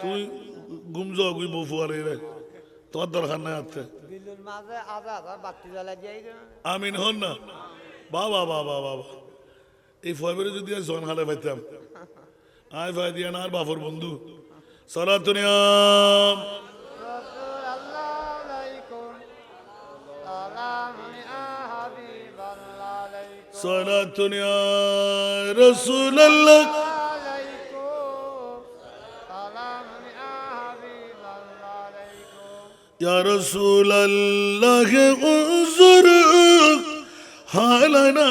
তুই গুমজ গুই বফুয়ারে রে তোর দরকার নাই আছে বিলুর মাঝে আজাদ আর বাতি জ্বালা যাই আমিন হন না বাবা বাবা বাবা এই ফয়বেরে যদি আজ জন হালে পাইতাম আয় ভাই দিয়া না আর বাফর বন্ধু সালাতুনিয়াম রাসূল আল্লাহ আলাইকুম সালাম ইয়া হাবিবাল্লাহ আলাইকুম সালাতুনিয়া রাসূলুল্লাহ আলাইকুম সালাম ইয়া হাবিবাল্লাহ আলাইকুম ইয়া রাসূলুল্লাহ উযুর হালানা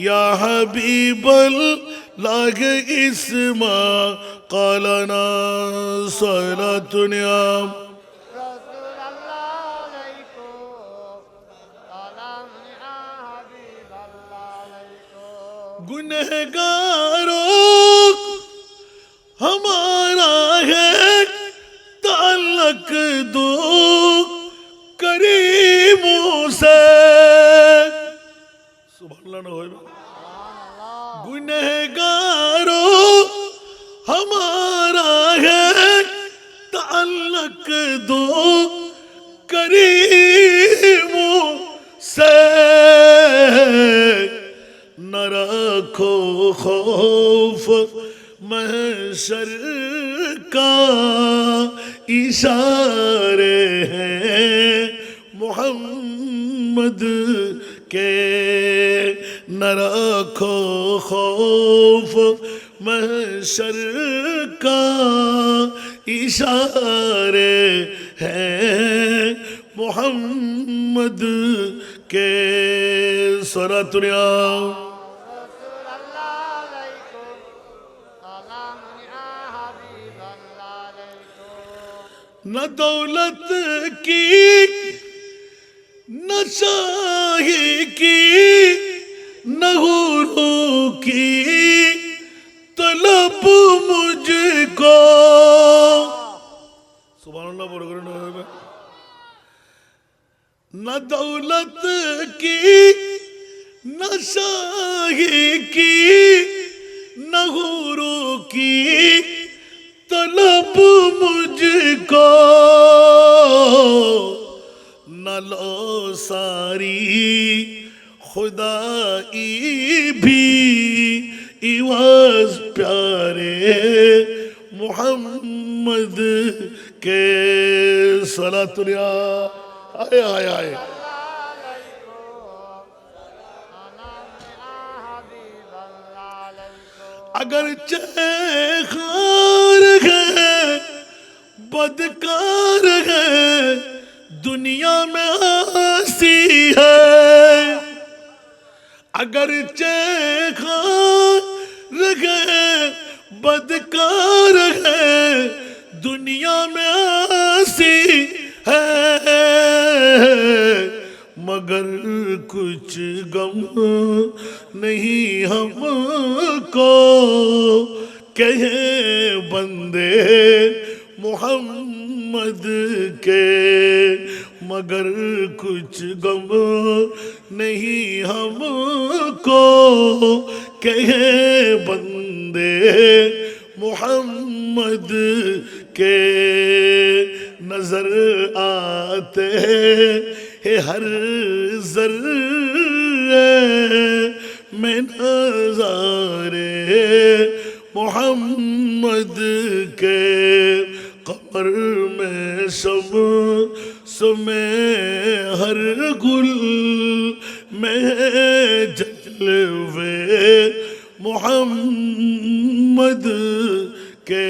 ইয়া হাবিবাল্লাহ ইসমা قالنا صلاتنا রাসূল আল্লাহ আলাইকুম সালাম ইয়া হাবিবাল্লাহ আলাইকুম गुनहगारों हमारा है ताल्लुक दो करीमों से सुभान अल्लाह होए गुनहगारों हमारा है ताल्लुक दो करीमों से न रखो खौफ महशर का इशारे हैं मोहम्मद के न रखो खौफ महशर का इशारे हैं मोहम्मद के सरातुनिया রাসূল আল্লাহ আলাইকুম সালাম ইয়া হাবিবাল্লাহ আলাইকুম न दौलत की न शाही की न हुरों की तलब मुझको सुभान अल्लाह बोल करो न दौलत की न शाही की न हुरों की तलब मुझको न लो सारी खुदाई भी इवाज प्यारे मोहम्मद के सलातुनिया आए आए आए अगर खार है बदकार है दुनिया में आसी है अगर खार है बदकार है दुनिया में आसी है मगर कुछ गम नहीं हमको कहे बंदे मोहम्मद के मगर कुछ गम नहीं हमको कहे बंदे मोहम्मद के नजर आते हैं हर जर्रे में नजारे मोहम्मद के कमर में शम्स में हर गुल में जलवे मोहम्मद के